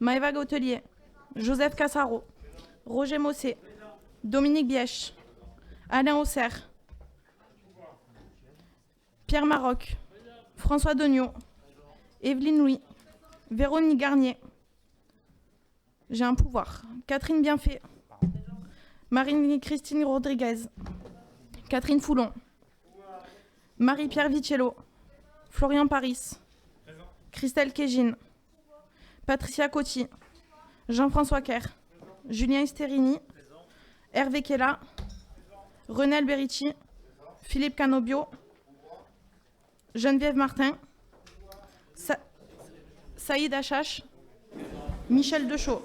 Maëva Gautelier, Joseph Cassaro, Roger Mossé, Dominique Bièche, Alain Auxerre, Pierre Maroc, François Degnaud, Evelyne Louis, Véronique Garnier, j'ai un pouvoir, Catherine Bienfait, Marie-Christine Rodriguez, Catherine Foulon, Marie-Pierre Vicello, Florian Paris, Christelle Kégine, Patricia Coty, Jean-François Kerr, Julien Esterini, Hervé Kella, René Alberici, Philippe Canobio, Geneviève Martin, Saïd Achache, Michel Deschaux.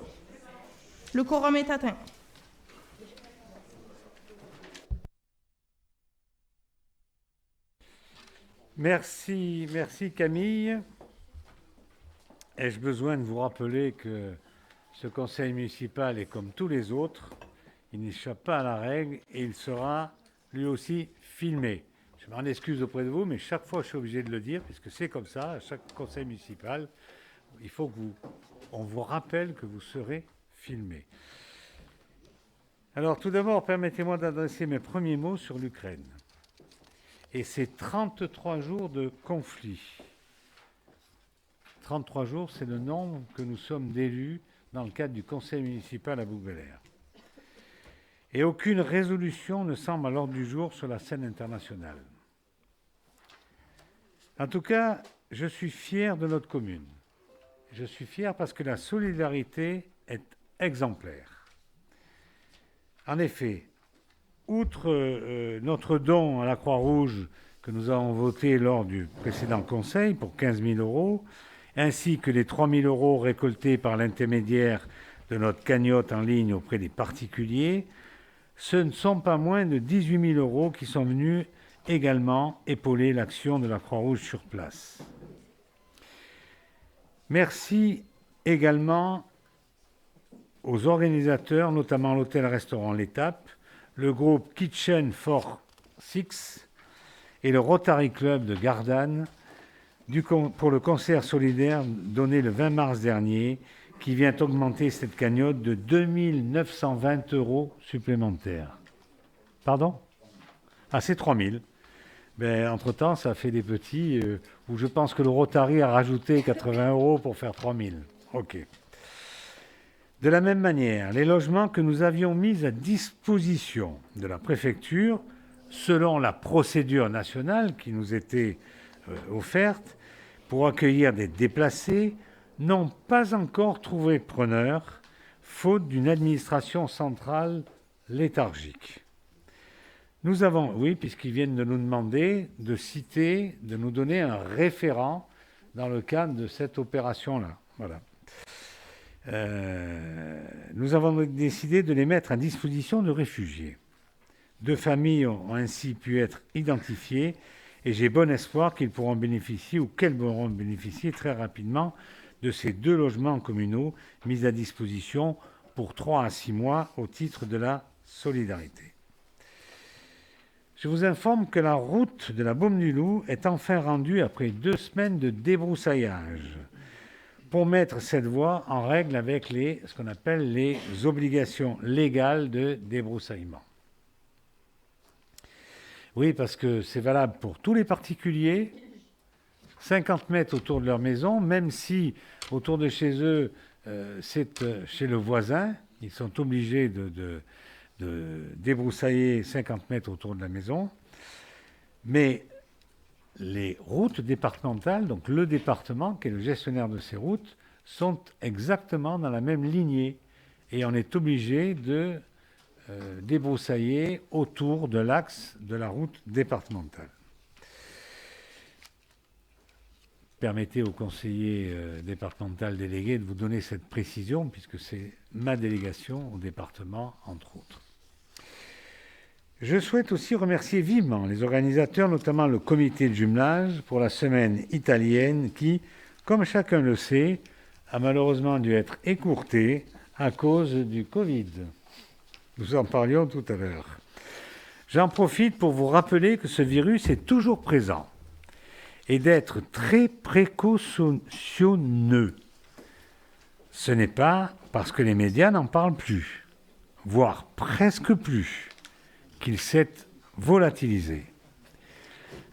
Le quorum est atteint. Merci Camille. Ai-je besoin de vous rappeler que ce conseil municipal est comme tous les autres, il n'échappe pas à la règle et il sera lui aussi filmé. Je m'en excuse auprès de vous, mais chaque fois je suis obligé de le dire, puisque c'est comme ça, à chaque conseil municipal, il faut qu'on vous rappelle que vous serez filmé. Alors tout d'abord, permettez-moi d'adresser mes premiers mots sur l'Ukraine et ces 33 jours de conflit. 33 jours, c'est le nombre que nous sommes d'élus dans le cadre du conseil municipal à Bougbellère. Et aucune résolution ne semble à l'ordre du jour sur la scène internationale. En tout cas, je suis fier de notre commune. Je suis fier parce que la solidarité est exemplaire. En effet, outre notre don à la Croix-Rouge que nous avons voté lors du précédent conseil pour 15 000 €, ainsi que les 3 000 € récoltés par l'intermédiaire de notre cagnotte en ligne auprès des particuliers, ce ne sont pas moins de 18 000 € qui sont venus également épauler l'action de la Croix-Rouge sur place. Merci également aux organisateurs, notamment l'hôtel-restaurant L'Étape, le groupe Kitchen for Six et le Rotary Club de Gardanne pour le concert solidaire donné le 20 mars dernier, qui vient augmenter cette cagnotte de 2 920 € supplémentaires. Pardon ? Ah, c'est 3 000. Ben, entre-temps, ça fait des petits, où je pense que le Rotary a rajouté 80 € pour faire 3 000. OK. De la même manière, les logements que nous avions mis à disposition de la préfecture, selon la procédure nationale qui nous était offerte pour accueillir des déplacés, n'ont pas encore trouvé preneur, faute d'une administration centrale léthargique. Nous avons, oui, puisqu'ils viennent de nous demander de citer, de nous donner un référent dans le cadre de cette opération-là. Voilà. Nous avons décidé de les mettre à disposition de réfugiés. 2 familles ont ainsi pu être identifiées et j'ai bon espoir qu'ils pourront bénéficier ou qu'elles pourront bénéficier très rapidement de ces 2 logements communaux mis à disposition pour 3 à 6 mois au titre de la solidarité. Je vous informe que la route de la Baume du Loup est enfin rendue après 2 semaines de débroussaillage pour mettre cette voie en règle avec ce qu'on appelle les obligations légales de débroussaillement. Oui, parce que c'est valable pour tous les particuliers, 50 mètres autour de leur maison, même si autour de chez eux, c'est chez le voisin, ils sont obligés de débroussailler 50 mètres autour de la maison. Mais les routes départementales, donc le département qui est le gestionnaire de ces routes, sont exactement dans la même lignée. Et on est obligé de débroussailler autour de l'axe de la route départementale. Permettez au conseiller départemental délégué de vous donner cette précision, puisque c'est ma délégation au département, entre autres. Je souhaite aussi remercier vivement les organisateurs, notamment le comité de jumelage, pour la semaine italienne qui, comme chacun le sait, a malheureusement dû être écourtée à cause du Covid. Nous en parlions tout à l'heure. J'en profite pour vous rappeler que ce virus est toujours présent et d'être très précautionneux. ce n'est pas parce que les médias n'en parlent plus, voire presque plus, qu'il s'est volatilisé.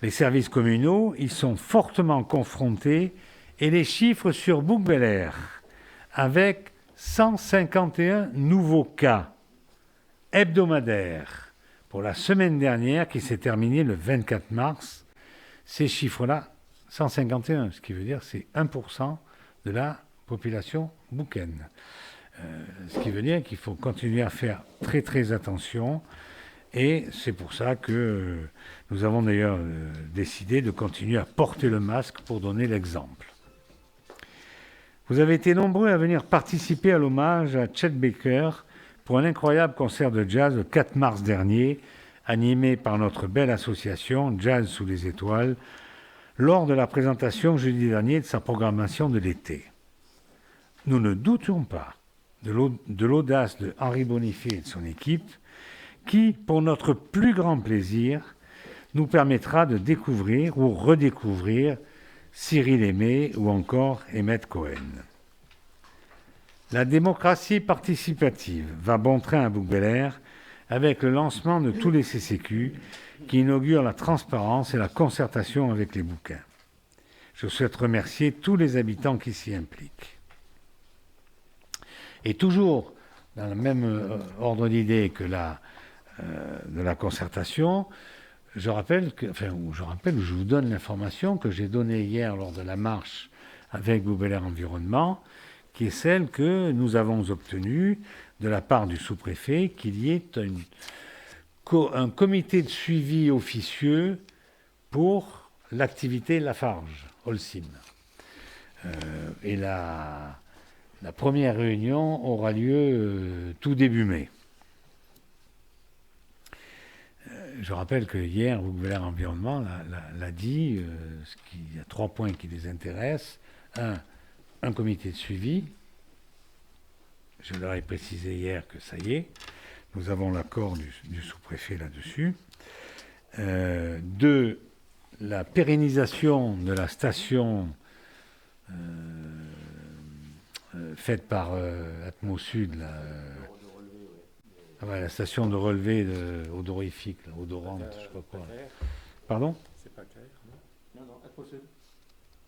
Les services communaux y sont fortement confrontés et les chiffres sur Bouc-Bel-Air, avec 151 nouveaux cas hebdomadaires pour la semaine dernière qui s'est terminée le 24 mars, ces chiffres-là, 151, ce qui veut dire c'est 1% de la population boucaine. Ce qui veut dire qu'il faut continuer à faire très très attention. Et c'est pour ça que nous avons d'ailleurs décidé de continuer à porter le masque pour donner l'exemple. Vous avez été nombreux à venir participer à l'hommage à Chet Baker pour un incroyable concert de jazz le 4 mars dernier, animé par notre belle association Jazz sous les étoiles, lors de la présentation jeudi dernier de sa programmation de l'été. Nous ne doutions pas de l'audace de Henri Bonifay et de son équipe, qui, pour notre plus grand plaisir, nous permettra de découvrir ou redécouvrir Cyril Aimé ou encore Emmett Cohen. La démocratie participative va bon train à Bouc-Bel-Air avec le lancement de tous les CCQ qui inaugurent la transparence et la concertation avec les bouquins. Je souhaite remercier tous les habitants qui s'y impliquent. Et toujours dans le même ordre d'idée que de la concertation, je vous donne l'information que j'ai donnée hier lors de la marche avec Bouc-Bel-Air Environnement, qui est celle que nous avons obtenue de la part du sous-préfet, qu'il y ait un comité de suivi officieux pour l'activité Lafarge, Holcim. Et la première réunion aura lieu tout début mai. Je rappelle que hier, Bouc-Bel-Air Environnement l'a dit, il y a 3 points qui les intéressent. Un comité de suivi. Je leur ai précisé hier que ça y est, nous avons l'accord du sous-préfet là-dessus. 2, la pérennisation de la station faite par Atmo Sud, la station de relevé odorifique, odorante, je ne sais pas quoi. Pardon ? C'est pas clair, non ? Non, Atmo Sud.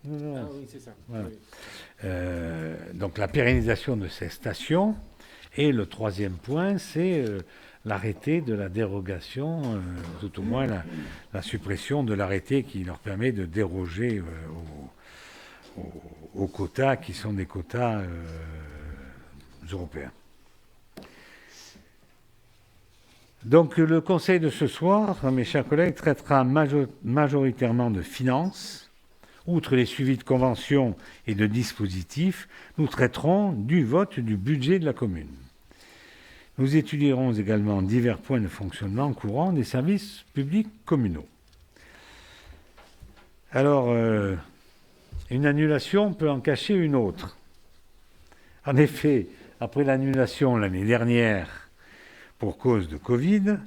Non. Ah oui, c'est ça. Voilà. Oui. Donc la pérennisation de ces stations. Et le 3e point, c'est l'arrêté de la dérogation, tout au moins la suppression de l'arrêté qui leur permet de déroger aux quotas qui sont des quotas européens. Donc le conseil de ce soir, mes chers collègues, traitera majoritairement de finances. Outre les suivis de conventions et de dispositifs, nous traiterons du vote du budget de la commune. Nous étudierons également divers points de fonctionnement courant des services publics communaux. Alors, une annulation peut en cacher une autre. En effet, après l'annulation l'année dernière pour cause de Covid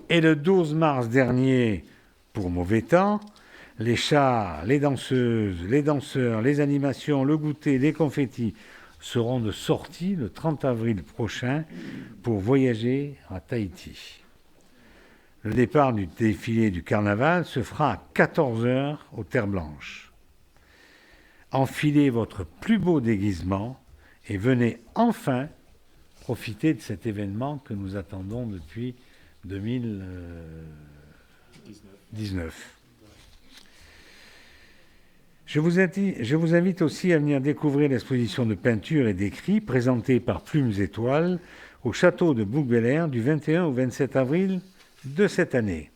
et le 12 mars dernier pour mauvais temps, les chars, les danseuses, les danseurs, les animations, le goûter, les confettis seront de sortie le 30 avril prochain pour voyager à Tahiti. Le départ du défilé du carnaval se fera à 14h aux Terres Blanches. Enfilez votre plus beau déguisement et venez enfin profiter de cet événement que nous attendons depuis 2019. Je vous invite aussi à venir découvrir l'exposition de peinture et d'écrits présentée par Plumes Étoiles au château de Bouc-Bel-Air du 21 au 27 avril de cette année.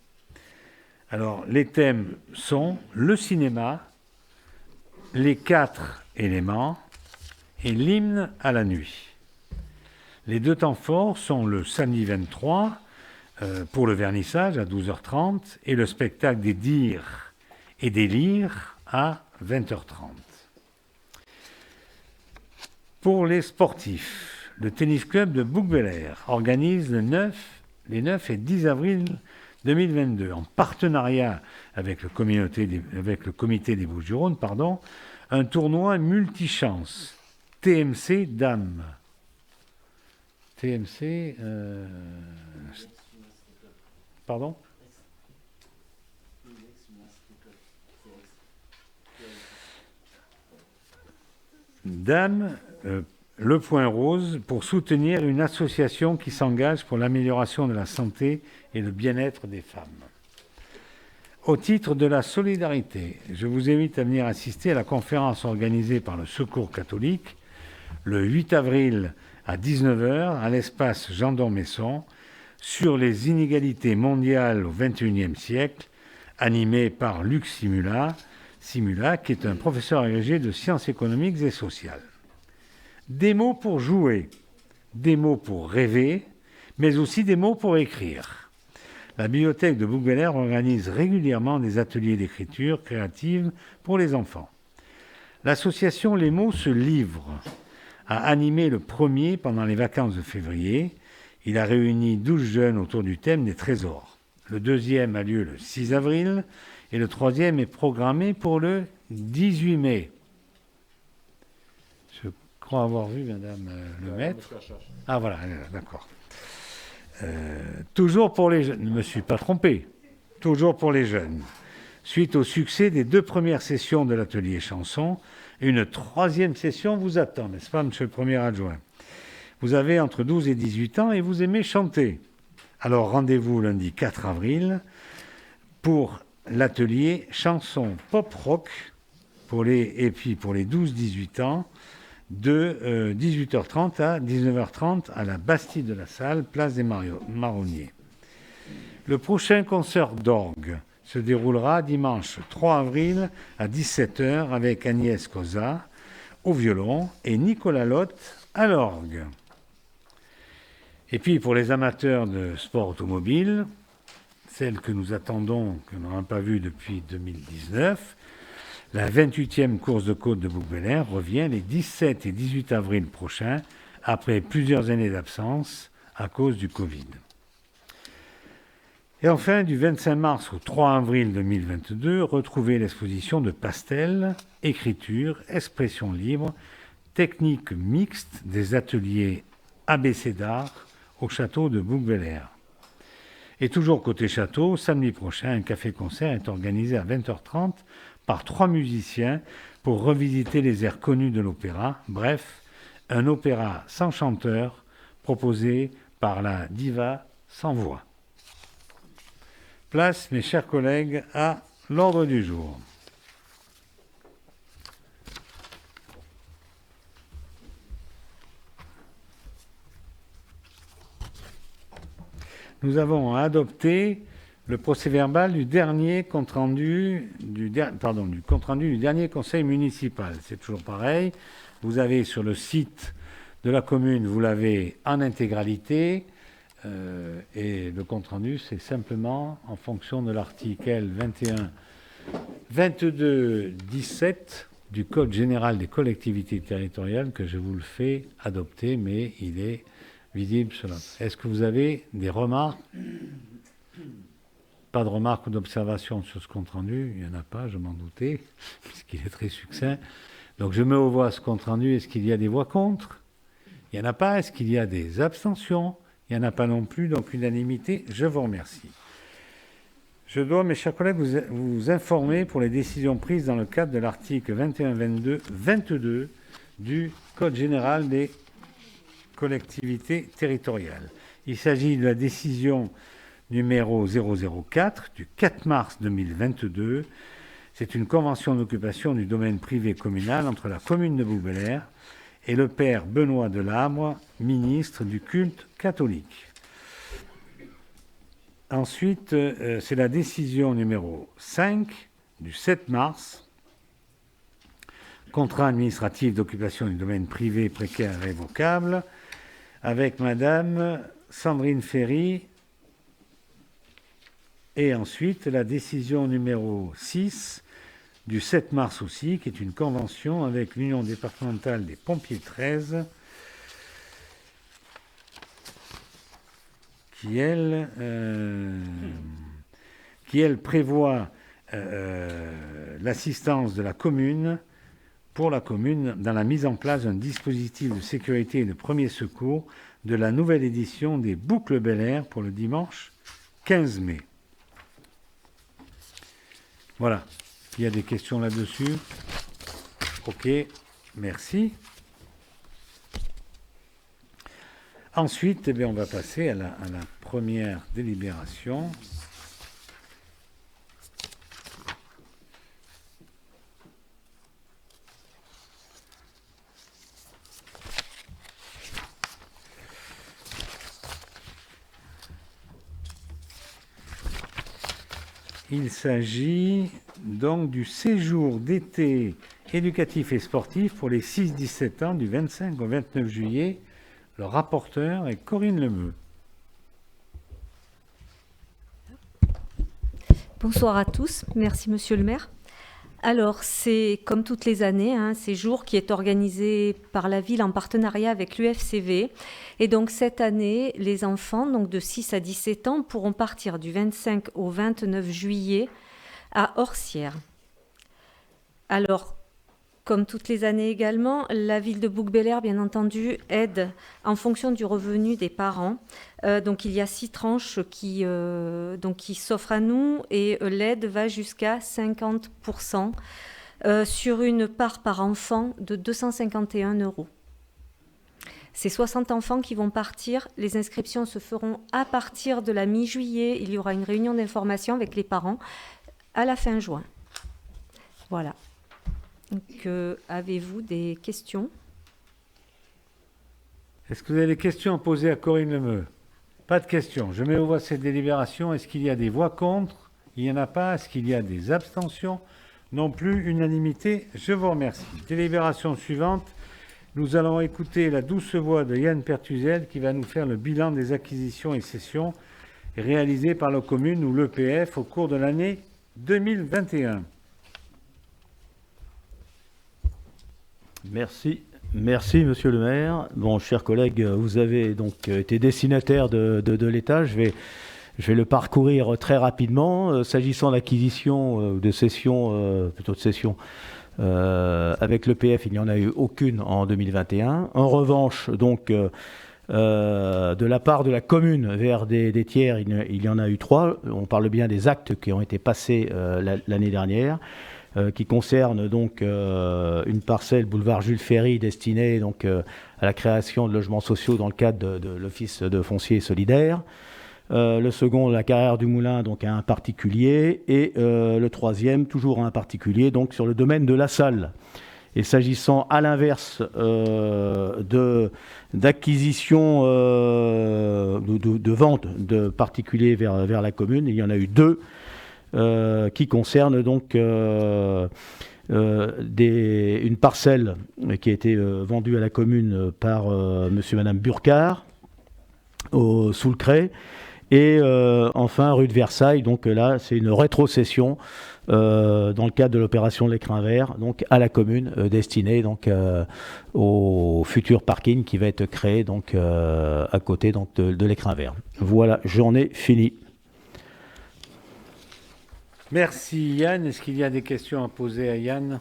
Alors, les thèmes sont le cinéma, les 4 éléments et l'hymne à la nuit. Les 2 temps forts sont le samedi 23 pour le vernissage à 12h30 et le spectacle des dires et des lyres à 20h30. Pour les sportifs, le tennis club de Bouc-Bel-Air organise les 9 et 10 avril 2022, en partenariat avec le comité des Bouches-du-Rhône, un tournoi multichance TMC Dame. TMC... Pardon? Dame, le point rose, pour soutenir une association qui s'engage pour l'amélioration de la santé et le bien-être des femmes. Au titre de la solidarité, je vous invite à venir assister à la conférence organisée par le Secours catholique le 8 avril à 19h à l'espace Jean d'Ormesson sur les inégalités mondiales au XXIe siècle, animé par Luc Simula, qui est un professeur agrégé de sciences économiques et sociales. Des mots pour jouer, des mots pour rêver, mais aussi des mots pour écrire. La bibliothèque de Bouc-Bel-Air organise régulièrement des ateliers d'écriture créative pour les enfants. L'association Les Mots se livre a animé le premier pendant les vacances de février. Il a réuni 12 jeunes autour du thème des trésors. Le deuxième a lieu le 6 avril et le troisième est programmé pour le 18 mai. Je crois avoir vu Madame le maître. Ah voilà, d'accord. Toujours pour les jeunes, je ne me suis pas trompé, toujours pour les jeunes. Suite au succès des 2 premières sessions de l'atelier chanson, une 3e session vous attend, n'est-ce pas, monsieur le premier adjoint? Vous avez entre 12 et 18 ans et vous aimez chanter. Alors rendez-vous lundi 4 avril pour l'atelier chanson pop-rock et puis pour les 12-18 ans de 18h30 à 19h30 à la Bastille de la Salle, place des Marronniers. Le prochain concert d'orgue se déroulera dimanche 3 avril à 17h avec Agnès Cosa au violon et Nicolas Lotte à l'orgue. Et puis pour les amateurs de sport automobile, celle que nous attendons, que nous n'avons pas vue depuis 2019, la 28e course de côte de Bouc-Bel-Air revient les 17 et 18 avril prochains, après plusieurs années d'absence à cause du Covid. Et enfin, du 25 mars au 3 avril 2022, retrouvez l'exposition de pastels, écriture, expression libre, technique mixte des ateliers ABC d'art au château de Bouc-Bel-Air. Et toujours côté château, samedi prochain, un café-concert est organisé à 20h30 par 3 musiciens pour revisiter les airs connus de l'opéra. Bref, un opéra sans chanteur proposé par la diva sans voix. Place, mes chers collègues, à l'ordre du jour. Nous avons adopté le procès-verbal du dernier compte-rendu du dernier conseil municipal. C'est toujours pareil. Vous avez sur le site de la commune, vous l'avez en intégralité. Et le compte-rendu, c'est simplement en fonction de l'article 22-17 du Code général des collectivités territoriales que je vous le fais adopter, mais il est visible cela. Est-ce que vous avez des remarques? Pas de remarques ou d'observations sur ce compte-rendu? Il n'y en a pas, je m'en doutais, puisqu'il est très succinct. Donc je mets aux voix ce compte-rendu. Est-ce qu'il y a des voix contre? Il n'y en a pas. Est-ce qu'il y a des abstentions? Il n'y en a pas non plus, donc unanimité. Je vous remercie. Je dois, mes chers collègues, vous informer pour les décisions prises dans le cadre de l'article 21-22 du Code général des collectivités territoriales. Il s'agit de la décision numéro 004 du 4 mars 2022. C'est une convention d'occupation du domaine privé communal entre la commune de Bouc-Bel-Air et le père Benoît Delabre, ministre du culte catholique. Ensuite, c'est la décision numéro 5 du 7 mars, contrat administratif d'occupation du domaine privé précaire et révocable, avec Madame Sandrine Ferry. Et ensuite, la décision numéro 6 du 7 mars aussi, qui est une convention avec l'Union départementale des pompiers 13, qui, elle, prévoit l'assistance de la commune pour la commune dans la mise en place d'un dispositif de sécurité et de premier secours de la nouvelle édition des Boucles Bel Air pour le dimanche 15 mai. Voilà. Il y a des questions là-dessus? Ok, merci. Ensuite, eh bien, on va passer à la première délibération. Il s'agit donc du séjour d'été éducatif et sportif pour les 6-17 ans du 25 au 29 juillet. Le rapporteur est Corinne Lemeu. Bonsoir à tous, merci Monsieur le maire. Alors, c'est comme toutes les années, un séjour qui est organisé par la ville en partenariat avec l'UFCV. Et donc cette année, les enfants donc de 6 à 17 ans pourront partir du 25 au 29 juillet à Orsières. Alors, comme toutes les années également, la ville de Bouc-Bel-Air, bien entendu, aide en fonction du revenu des parents. Donc il y a 6 tranches qui s'offrent à nous et l'aide va jusqu'à 50% sur une part par enfant de 251 €. C'est 60 enfants qui vont partir. Les inscriptions se feront à partir de la mi-juillet. Il y aura une réunion d'information avec les parents à la fin juin. Voilà. Donc, avez-vous des questions? Est-ce que vous avez des questions à poser à Corinne Lemeu? Pas de questions. Je mets aux voix cette délibération. Est-ce qu'il y a des voix contre? Il n'y en a pas. Est-ce qu'il y a des abstentions? Non plus. Unanimité. Je vous remercie. Délibération suivante. Nous allons écouter la douce voix de Yann Pertuzel qui va nous faire le bilan des acquisitions et cessions réalisées par la commune ou l'EPF au cours de l'année 2021. Merci. Merci, monsieur le maire. Bon, chers collègues, vous avez donc été destinataire de l'État. Je vais le parcourir très rapidement. S'agissant d'acquisition, de cession, plutôt de cession, avec l'EPF, il n'y en a eu aucune en 2021. En revanche, donc, de la part de la commune vers des tiers, il y en a eu 3. On parle bien des actes qui ont été passés l'année dernière. Qui concerne donc une parcelle boulevard Jules Ferry destinée donc à la création de logements sociaux dans le cadre de l'Office de foncier solidaire. Le second, la carrière du Moulin, donc à un particulier. Et le troisième, toujours à un particulier, donc sur le domaine de la salle. Et s'agissant à l'inverse d'acquisition, de vente de particuliers vers la commune, il y en a eu 2. Qui concerne donc une parcelle qui a été vendue à la commune par monsieur et madame Burcard sous le Cré et enfin rue de Versailles. Donc là c'est une rétrocession dans le cadre de l'opération de l'écrin vert donc à la commune destinée donc au futur parking qui va être créé donc à côté donc de l'écrin vert. Voilà, j'en ai fini. Merci Yann. Est-ce qu'il y a des questions à poser à Yann?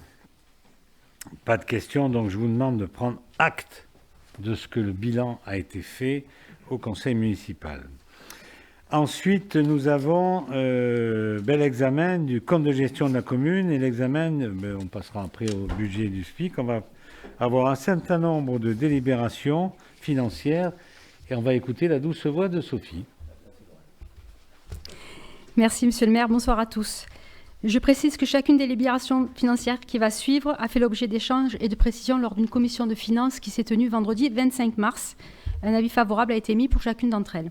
Pas de questions, donc je vous demande de prendre acte de ce que le bilan a été fait au conseil municipal. Ensuite, nous avons l'examen du compte de gestion de la commune et l'examen, on passera après au budget du SPIC. On va avoir un certain nombre de délibérations financières et on va écouter la douce voix de Sophie. Merci, monsieur le maire. Bonsoir à tous. Je précise que chacune des délibérations financières qui va suivre a fait l'objet d'échanges et de précisions lors d'une commission de finances qui s'est tenue vendredi 25 mars. Un avis favorable a été émis pour chacune d'entre elles.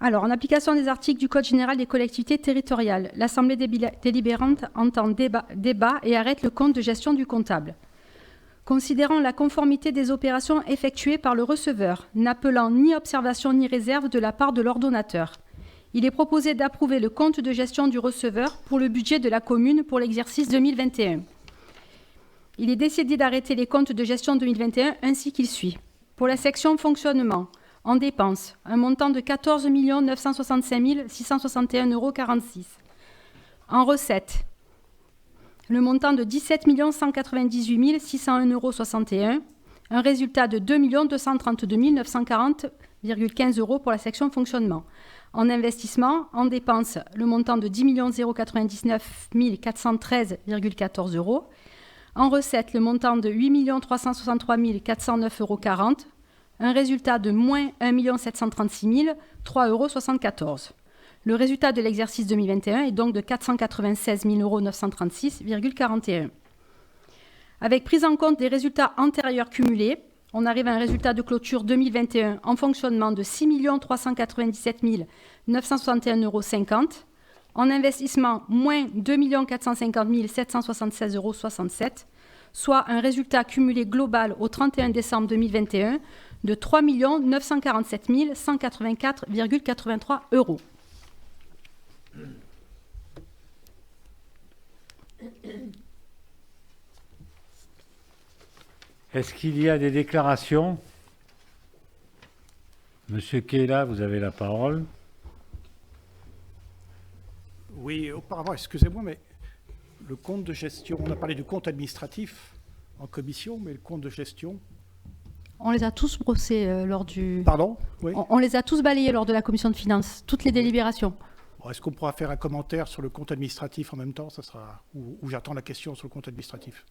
Alors, en application des articles du Code général des collectivités territoriales, l'Assemblée délibérante entend débat et arrête le compte de gestion du comptable. Considérant la conformité des opérations effectuées par le receveur, n'appelant ni observation ni réserve de la part de l'ordonnateur, il est proposé d'approuver le compte de gestion du receveur pour le budget de la commune pour l'exercice 2021. Il est décidé d'arrêter les comptes de gestion 2021 ainsi qu'il suit. Pour la section fonctionnement, en dépenses, un montant de 14 965 661,46 €. En recettes, le montant de 17 198 601,61 €, un résultat de 2 232 940,15 € pour la section fonctionnement. En investissement, en dépenses, le montant de 10 099 413,14 €. En recettes, le montant de 8 363 409,40 €, un résultat de moins 1 736 003,74 €. Le résultat de l'exercice 2021 est donc de 496 936,41 €. Avec prise en compte des résultats antérieurs cumulés, on arrive à un résultat de clôture 2021 en fonctionnement de 6 397 961,50 €. En investissement, moins 2 450 776,67 €, soit un résultat cumulé global au 31 décembre 2021 de 3 947 184,83 €. Est-ce qu'il y a des déclarations? Monsieur Kela, vous avez la parole. Oui, auparavant, excusez-moi, mais le compte de gestion, on a parlé du compte administratif en commission, mais le compte de gestion... On les a tous brossés lors du... Pardon? Oui. On les a tous balayés lors de la commission de finances, toutes les délibérations. Bon, est-ce qu'on pourra faire un commentaire sur le compte administratif en même temps? Ça sera... Ou j'attends la question sur le compte administratif.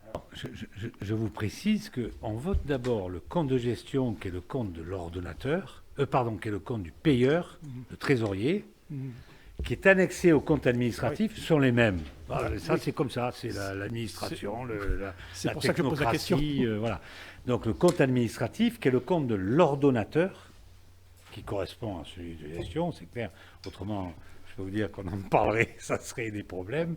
Je vous précise qu'on vote d'abord le compte de gestion qui est le compte de l'ordonnateur, qui est le compte du payeur, le trésorier, qui est annexé au compte administratif, sont les mêmes. Voilà, ça, c'est comme ça, c'est l'administration, la pour ça que je pose la question. Voilà. Donc le compte administratif, qui est le compte de l'ordonnateur, qui correspond à celui de gestion, c'est clair. Autrement, je peux vous dire qu'on en parlerait, ça serait des problèmes,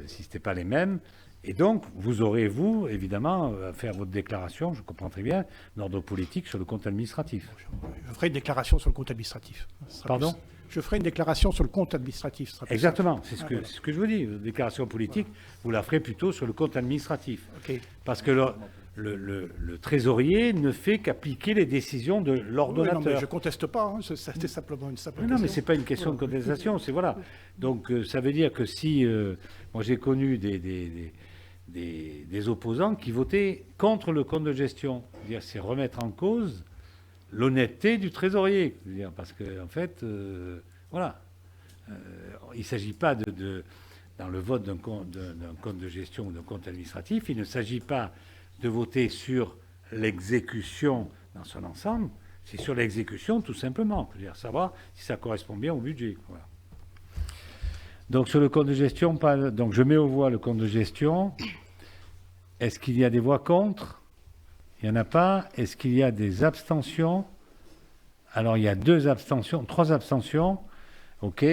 si ce n'était pas les mêmes. Et donc, vous aurez, vous, évidemment, à faire votre déclaration, je comprends très bien, d'ordre politique sur le compte administratif. Je ferai une déclaration sur le compte administratif. Pardon ? Je ferai une déclaration sur le compte administratif. Exactement, c'est ce que je vous dis. Déclaration politique, vous la ferez plutôt sur le compte administratif. Okay. Parce que le trésorier ne fait qu'appliquer les décisions de l'ordonnateur. Oui, non, mais je ne conteste pas, hein, c'était simplement une simple question. Non, mais ce n'est pas une question de contestation, c'est voilà. Donc ça veut dire que si... moi j'ai connu des opposants qui votaient contre le compte de gestion. C'est remettre en cause l'honnêteté du trésorier. Parce qu'en fait, voilà. Il ne s'agit pas dans le vote d'un compte de gestion ou d'un compte administratif, il ne s'agit pas de voter sur l'exécution dans son ensemble, c'est sur l'exécution tout simplement. C'est-à-dire savoir si ça correspond bien au budget. Voilà. Donc sur le compte de gestion, donc je mets aux voix le compte de gestion. Est-ce qu'il y a des voix contre? Il n'y en a pas. Est-ce qu'il y a des abstentions? Alors il y a 3 abstentions. OK.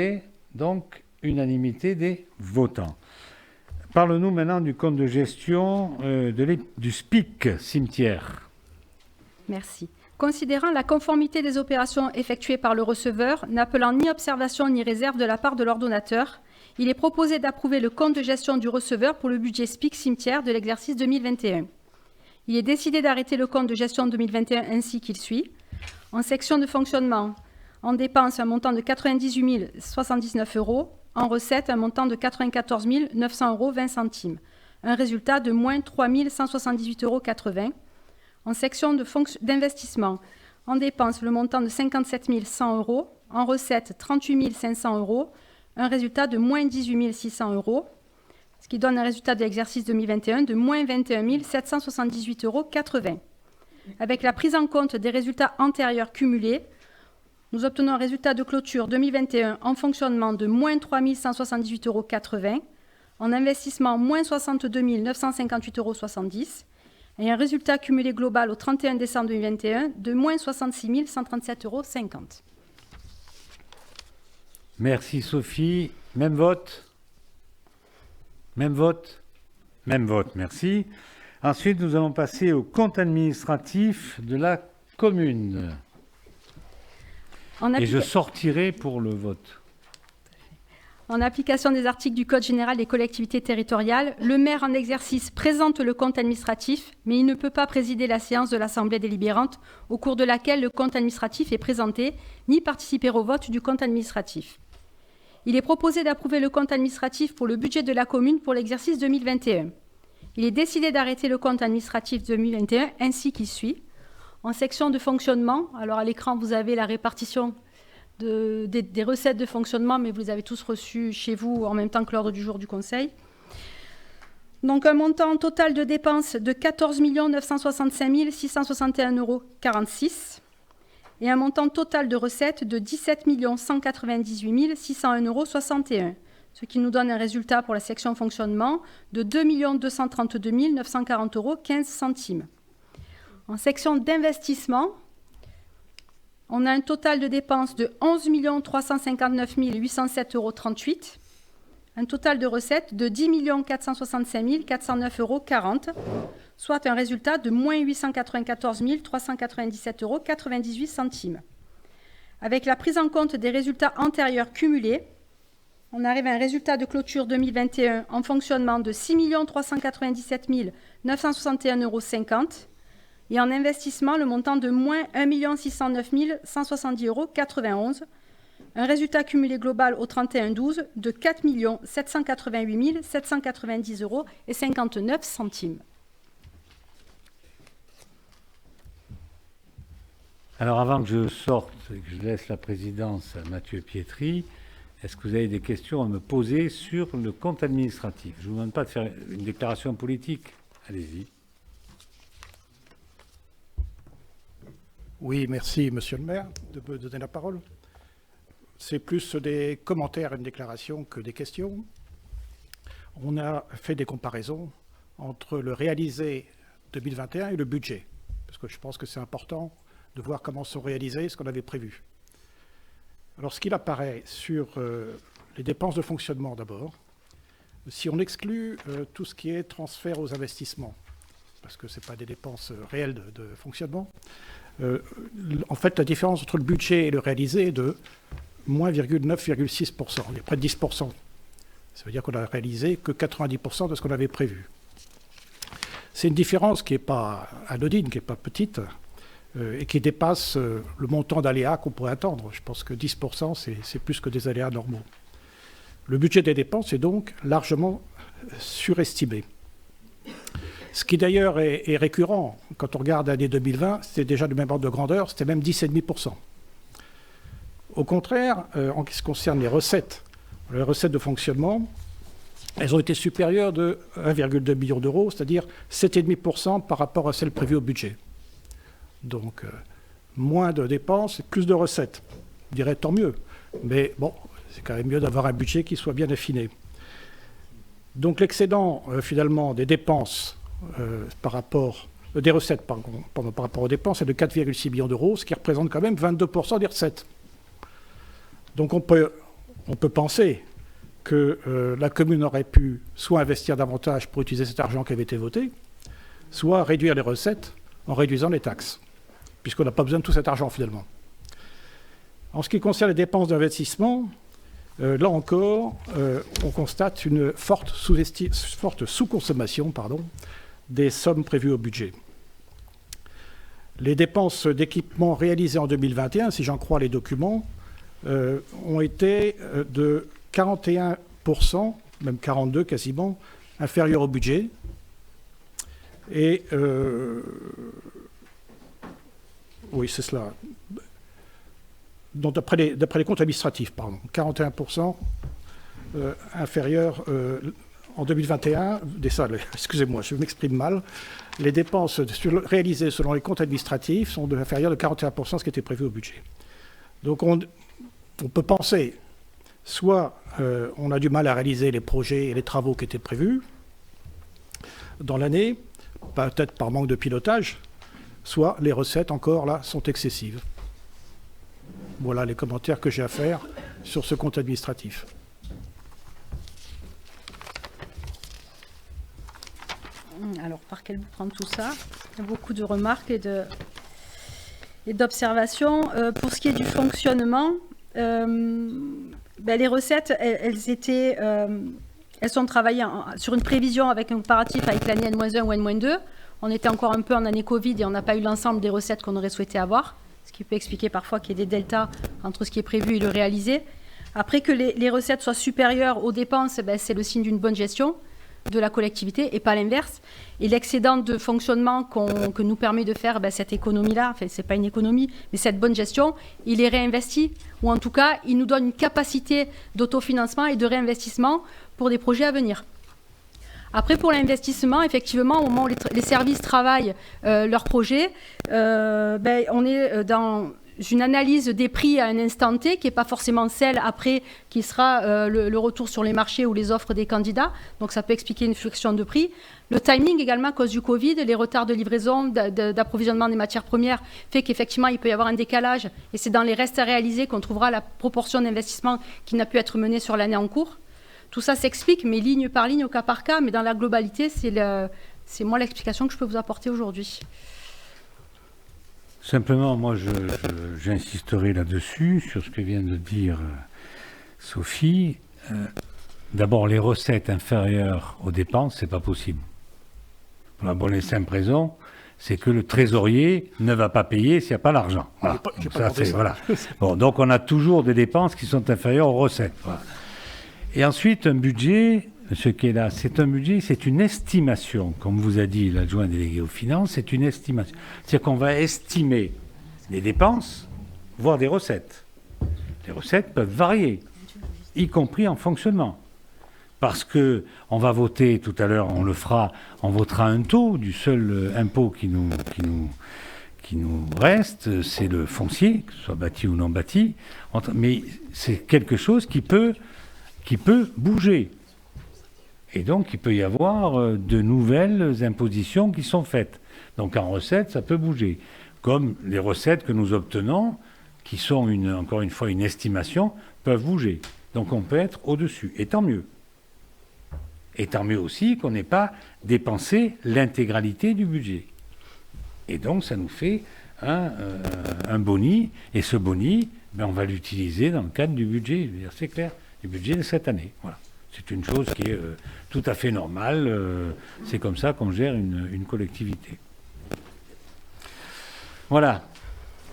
Donc unanimité des votants. Parle-nous maintenant du compte de gestion du SPIC cimetière. Merci. Considérant la conformité des opérations effectuées par le receveur, n'appelant ni observation ni réserve de la part de l'ordonnateur, il est proposé d'approuver le compte de gestion du receveur pour le budget SPIC cimetière de l'exercice 2021. Il est décidé d'arrêter le compte de gestion 2021 ainsi qu'il suit. En section de fonctionnement, en dépenses, un montant de 98 079 €. En recettes, un montant de 94 900,20 €. Un résultat de moins 3 178,80 €. En section d'investissement, en dépenses, le montant de 57 100 €. En recettes, 38 500 €. Un résultat de moins 18 600 €. Ce qui donne un résultat de l'exercice 2021 de moins 21 778,80 €. Avec la prise en compte des résultats antérieurs cumulés, nous obtenons un résultat de clôture 2021 en fonctionnement de moins 3 178,80 €, en investissement moins 62 958,70 € et un résultat cumulé global au 31 décembre 2021 de moins 66 137,50 €. Merci Sophie. Même vote? Même vote? Même vote, merci. Ensuite, nous allons passer au compte administratif de la commune. Et je sortirai pour le vote. En application des articles du Code général des collectivités territoriales, le maire en exercice présente le compte administratif, mais il ne peut pas présider la séance de l'Assemblée délibérante au cours de laquelle le compte administratif est présenté, ni participer au vote du compte administratif. il est proposé d'approuver le compte administratif pour le budget de la commune pour l'exercice 2021. Il est décidé d'arrêter le compte administratif 2021 ainsi qu'il suit. En section de fonctionnement, alors à l'écran, vous avez la répartition des recettes de fonctionnement, mais vous les avez tous reçues chez vous en même temps que l'ordre du jour du Conseil. Donc un montant total de dépenses de 14 965 661,46 € et un montant total de recettes de 17 198 601,61 €, ce qui nous donne un résultat pour la section fonctionnement de 2 232 940,15 €. En section d'investissement, on a un total de dépenses de 11 359 807,38 €, un total de recettes de 10 465 409,40 €, soit un résultat de moins 894 397,98 €. Avec la prise en compte des résultats antérieurs cumulés, on arrive à un résultat de clôture 2021 en fonctionnement de 6 397 961,50 € et en investissement, le montant de moins 1 609 170,91 €, un résultat cumulé global au 31-12 de 4 788 790,59 €. Alors avant que je sorte et que je laisse la présidence à Mathieu Pietri, est-ce que vous avez des questions à me poser sur le compte administratif? Je ne vous demande pas de faire une déclaration politique. Allez-y. Oui, merci, monsieur le maire, de me donner la parole. C'est plus des commentaires et une déclaration que des questions. On a fait des comparaisons entre le réalisé 2021 et le budget, parce que je pense que c'est important de voir comment sont réalisés ce qu'on avait prévu. Alors, ce qu'il apparaît sur les dépenses de fonctionnement d'abord, si on exclut tout ce qui est transfert aux investissements, parce que ce n'est pas des dépenses réelles de fonctionnement, en fait, la différence entre le budget et le réalisé est de moins 9,6%. Il y a près de 10%. Ça veut dire qu'on n'a réalisé que 90% de ce qu'on avait prévu. C'est une différence qui n'est pas anodine, qui n'est pas petite, et qui dépasse le montant d'aléas qu'on pourrait attendre. Je pense que 10%, c'est plus que des aléas normaux. Le budget des dépenses est donc largement surestimé. Ce qui d'ailleurs est récurrent, quand on regarde l'année 2020, c'était déjà du même ordre de grandeur, c'était même 10,5%. Au contraire, en ce qui concerne les recettes de fonctionnement, elles ont été supérieures de 1,2 million d'euros, c'est-à-dire 7,5% par rapport à celles prévues au budget. Donc, moins de dépenses et plus de recettes. Je dirais tant mieux. Mais bon, c'est quand même mieux d'avoir un budget qui soit bien affiné. Donc, l'excédent, finalement, des dépenses des recettes par rapport aux dépenses est de 4,6 millions d'euros, ce qui représente quand même 22% des recettes. Donc, on peut penser que la commune aurait pu soit investir davantage pour utiliser cet argent qui avait été voté, soit réduire les recettes en réduisant les taxes, puisqu'on n'a pas besoin de tout cet argent finalement. En ce qui concerne les dépenses d'investissement, là encore, on constate une forte sous-consommation des sommes prévues au budget. Les dépenses d'équipement réalisées en 2021, si j'en crois les documents, ont été de 41%, même 42% quasiment, inférieurs au budget. Et oui, c'est cela. Donc d'après les comptes administratifs, 41% inférieurs en 2021. Excusez-moi, je m'exprime mal. Les dépenses réalisées selon les comptes administratifs sont inférieures de 41% à ce qui était prévu au budget. Donc on peut penser, soit on a du mal à réaliser les projets et les travaux qui étaient prévus dans l'année, peut-être par manque de pilotage, soit les recettes encore là sont excessives. Voilà les commentaires que j'ai à faire sur ce compte administratif. Alors, par quel bout prendre tout ça? Il y a beaucoup de remarques et d'observations. Pour ce qui est du fonctionnement, les recettes, elles sont travaillées sur une prévision avec un comparatif avec l'année N-1 ou N-2. On était encore un peu en année Covid et on n'a pas eu l'ensemble des recettes qu'on aurait souhaité avoir, ce qui peut expliquer parfois qu'il y ait des deltas entre ce qui est prévu et le réalisé. Après que les recettes soient supérieures aux dépenses, c'est le signe d'une bonne gestion de la collectivité et pas l'inverse. Et l'excédent de fonctionnement que nous permet de faire cette économie-là, enfin, ce n'est pas une économie, mais cette bonne gestion, il est réinvesti, ou en tout cas, il nous donne une capacité d'autofinancement et de réinvestissement pour des projets à venir. Après, pour l'investissement, effectivement, au moment où les services travaillent leurs projets, on est dans une analyse des prix à un instant T, qui n'est pas forcément celle après, qui sera le retour sur les marchés ou les offres des candidats. Donc ça peut expliquer une fluctuation de prix. Le timing également, à cause du Covid, les retards de livraison, d'approvisionnement des matières premières, fait qu'effectivement, il peut y avoir un décalage. Et c'est dans les restes à réaliser qu'on trouvera la proportion d'investissement qui n'a pu être menée sur l'année en cours. Tout ça s'explique, mais ligne par ligne, au cas par cas. Mais dans la globalité, c'est moi l'explication que je peux vous apporter aujourd'hui. Simplement, moi, j'insisterai là-dessus, sur ce que vient de dire Sophie. D'abord, les recettes inférieures aux dépenses, c'est pas possible. Pour la bonne et simple raison, c'est que le trésorier ne va pas payer s'il n'y a pas l'argent. Voilà. Voilà. Bon, donc, on a toujours des dépenses qui sont inférieures aux recettes. Voilà. Et ensuite, un budget, ce qui est là, c'est un budget, c'est une estimation, comme vous a dit l'adjoint délégué aux finances, c'est une estimation. C'est-à-dire qu'on va estimer les dépenses, voire des recettes. Les recettes peuvent varier, y compris en fonctionnement. Parce qu'on va voter, tout à l'heure, on le fera, on votera un taux du seul impôt qui nous reste, c'est le foncier, que ce soit bâti ou non bâti. Mais c'est quelque chose qui peut bouger. Et donc, il peut y avoir de nouvelles impositions qui sont faites. Donc, en recettes, ça peut bouger. Comme les recettes que nous obtenons, qui sont, encore une fois, une estimation, peuvent bouger. Donc, on peut être au-dessus. Et tant mieux. Et tant mieux aussi qu'on n'ait pas dépensé l'intégralité du budget. Et donc, ça nous fait un boni. Et ce boni, on va l'utiliser dans le cadre du budget. C'est clair. Du budget de cette année. Voilà. C'est une chose qui est tout à fait normale. C'est comme ça qu'on gère une collectivité. Voilà.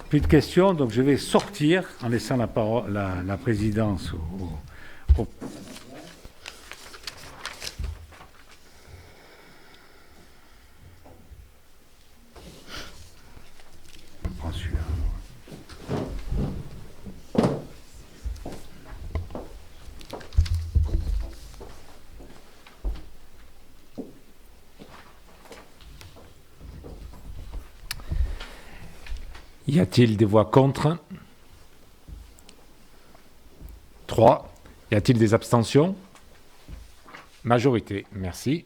Plus de questions, donc je vais sortir en laissant la présidence au on prend celui-là. Y a-t-il des voix contre? 3. Y a-t-il des abstentions? Majorité. Merci.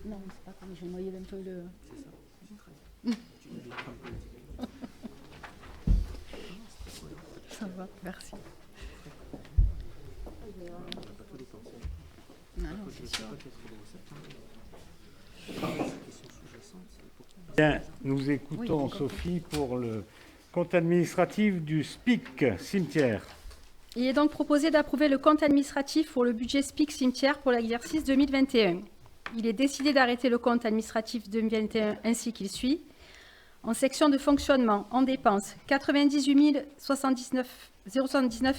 Non, c'est pas comme j'ai noyé un peu le... Ça va, merci. Non, c'est sûr. Bien, nous écoutons Sophie pour le compte administratif du SPIC cimetière. Il est donc proposé d'approuver le compte administratif pour le budget SPIC cimetière pour l'exercice 2021. Il est décidé d'arrêter le compte administratif 2021 ainsi qu'il suit. En section de fonctionnement, en dépenses, 98 079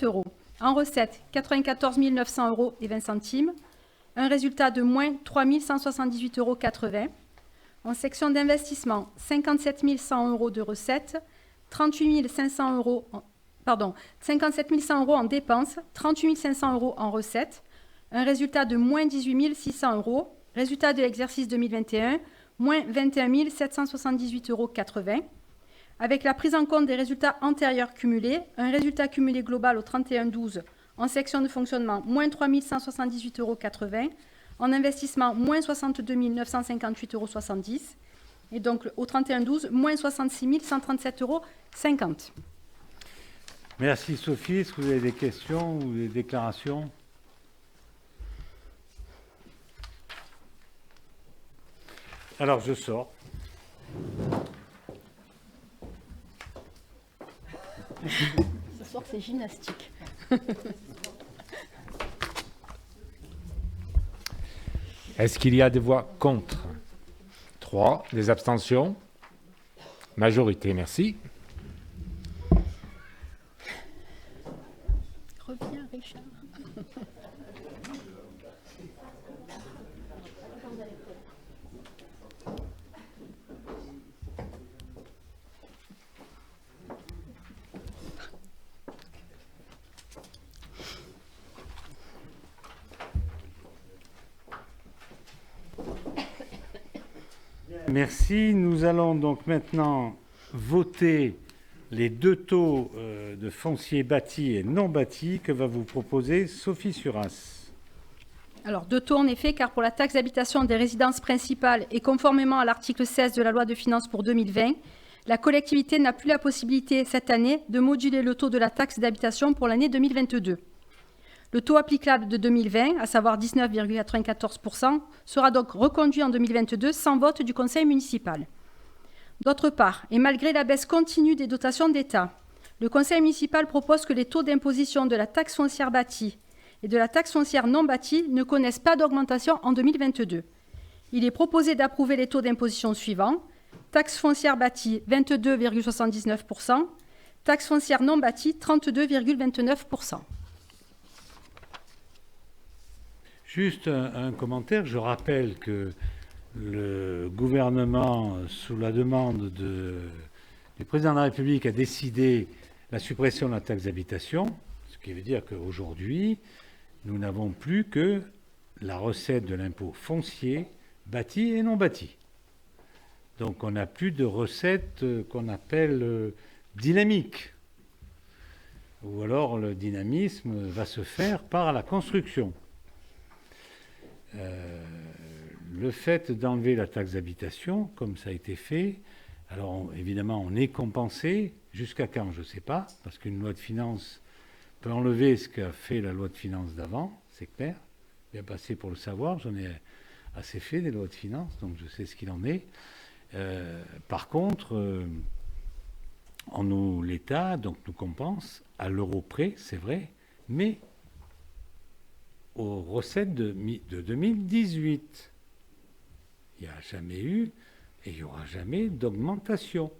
euros. En recettes, 94 900 euros et 20 centimes. Un résultat de moins 3 178,80 euros. En section d'investissement, 57 100 euros de recettes, 58 500 euros, 57 100 euros en dépenses, 38 500 euros en recettes. Un résultat de moins 18 600 euros. Résultat de l'exercice 2021, moins 21 778,80 euros. Avec la prise en compte des résultats antérieurs cumulés, un résultat cumulé global au 31-12 en section de fonctionnement, moins 3 178,80 euros. En investissement, moins 62 958,70 euros. Et donc, au 31-12, moins 66 137,50 euros. Merci Sophie. Est-ce que vous avez des questions ou des déclarations? Alors, je sors. Ce soir, c'est gymnastique. Est-ce qu'il y a des voix contre? 3. Des abstentions? Majorité, merci. Reviens, Richard. Merci. Nous allons donc maintenant voter les deux taux de foncier bâti et non bâti que va vous proposer Sophie Suras. Alors, 2 taux en effet, car pour la taxe d'habitation des résidences principales et conformément à l'article 16 de la loi de finances pour 2020, la collectivité n'a plus la possibilité cette année de moduler le taux de la taxe d'habitation pour l'année 2022. Le taux applicable de 2020, à savoir 19,94%, sera donc reconduit en 2022 sans vote du conseil municipal. D'autre part, et malgré la baisse continue des dotations d'État, le conseil municipal propose que les taux d'imposition de la taxe foncière bâtie et de la taxe foncière non bâtie ne connaissent pas d'augmentation en 2022. Il est proposé d'approuver les taux d'imposition suivants: taxe foncière bâtie 22,79%, taxe foncière non bâtie 32,29%. Juste un commentaire. Je rappelle que le gouvernement, sous la demande du président de la République, a décidé la suppression de la taxe d'habitation, ce qui veut dire qu'aujourd'hui, nous n'avons plus que la recette de l'impôt foncier bâti et non bâti. Donc on n'a plus de recette qu'on appelle dynamique. Ou alors le dynamisme va se faire par la construction. Le fait d'enlever la taxe d'habitation, comme ça a été fait, alors évidemment on est compensé, jusqu'à quand je ne sais pas, parce qu'une loi de finances peut enlever ce qu'a fait la loi de finances d'avant, c'est clair, bien passé pour le savoir, j'en ai assez fait des lois de finances, donc je sais ce qu'il en est. Par contre, l'État donc nous compense à l'euro près, c'est vrai, mais aux recettes de 2018. Il n'y a jamais eu et il n'y aura jamais d'augmentation.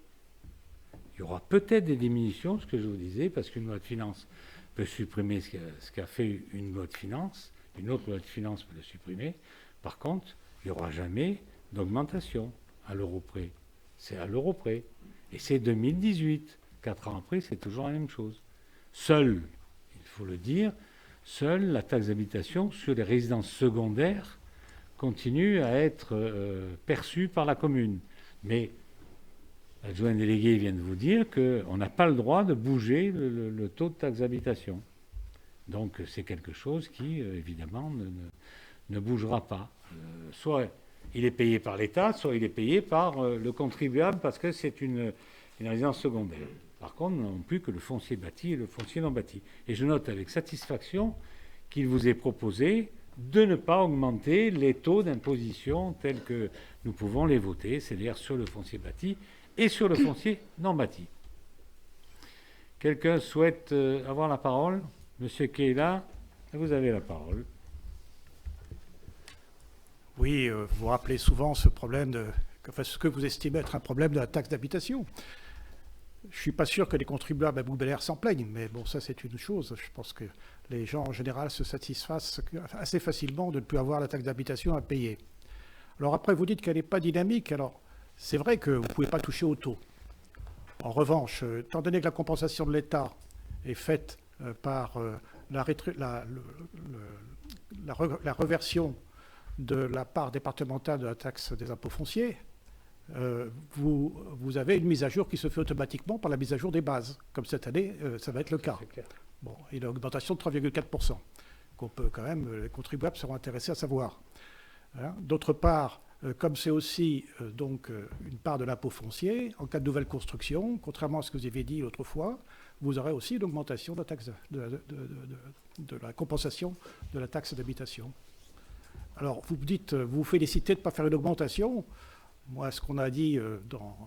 Il y aura peut-être des diminutions, ce que je vous disais, parce qu'une loi de finances peut supprimer ce qu'a fait une loi de finances, une autre loi de finances peut le supprimer. Par contre, il n'y aura jamais d'augmentation à l'euro près. C'est à l'euro près. Et c'est 2018. 4 ans après, c'est toujours la même chose. Seule, il faut le dire, seule la taxe d'habitation sur les résidences secondaires continue à être perçue par la commune. Mais l'adjoint délégué vient de vous dire qu'on n'a pas le droit de bouger le taux de taxe d'habitation. Donc c'est quelque chose qui, évidemment, ne bougera pas. Soit il est payé par l'État, soit il est payé par le contribuable parce que c'est une résidence secondaire. Par contre, nous n'avons plus que le foncier bâti et le foncier non bâti. Et je note avec satisfaction qu'il vous est proposé de ne pas augmenter les taux d'imposition tels que nous pouvons les voter, c'est-à-dire sur le foncier bâti et sur le foncier non bâti. Quelqu'un souhaite avoir la parole? Monsieur Keila, vous avez la parole. Oui, vous rappelez souvent ce problème ce que vous estimez être un problème de la taxe d'habitation. Je ne suis pas sûr que les contribuables à Boubelaire s'en plaignent, mais bon, ça c'est une chose. Je pense que les gens en général se satisfassent assez facilement de ne plus avoir la taxe d'habitation à payer. Alors après, vous dites qu'elle n'est pas dynamique. Alors, c'est vrai que vous ne pouvez pas toucher au taux. En revanche, étant donné que la compensation de l'État est faite par la reversion de la part départementale de la taxe des impôts fonciers, vous avez une mise à jour qui se fait automatiquement par la mise à jour des bases. Comme cette année, ça va être le cas. Bon, et une augmentation de 3,4%, qu'on peut quand même, les contribuables seront intéressés à savoir. Hein. D'autre part, comme c'est aussi donc une part de l'impôt foncier, en cas de nouvelle construction, contrairement à ce que vous avez dit autrefois, vous aurez aussi une augmentation de la taxe de la compensation de la taxe d'habitation. Alors, vous vous félicitez de ne pas faire une augmentation. Moi, ce qu'on a dit dans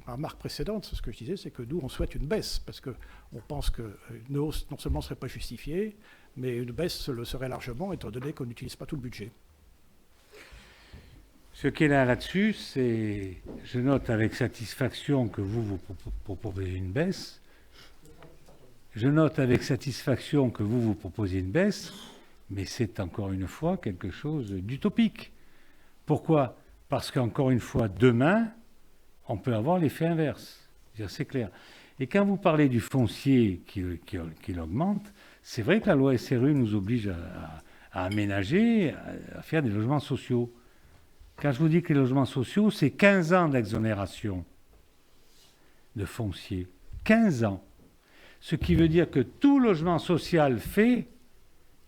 ma remarque précédente, ce que je disais, c'est que nous, on souhaite une baisse, parce qu'on pense qu'une hausse non seulement ne serait pas justifiée, mais une baisse le serait largement, étant donné qu'on n'utilise pas tout le budget. Ce qui est là-dessus, c'est, je note avec satisfaction que vous proposez une baisse. Je note avec satisfaction que vous proposez une baisse, mais c'est encore une fois quelque chose d'utopique. Pourquoi ? Parce qu'encore une fois, demain, on peut avoir l'effet inverse. C'est clair. Et quand vous parlez du foncier qui augmente, c'est vrai que la loi SRU nous oblige à aménager, à faire des logements sociaux. Quand je vous dis que les logements sociaux, c'est 15 ans d'exonération de foncier. 15 ans. Ce qui veut dire que tout logement social fait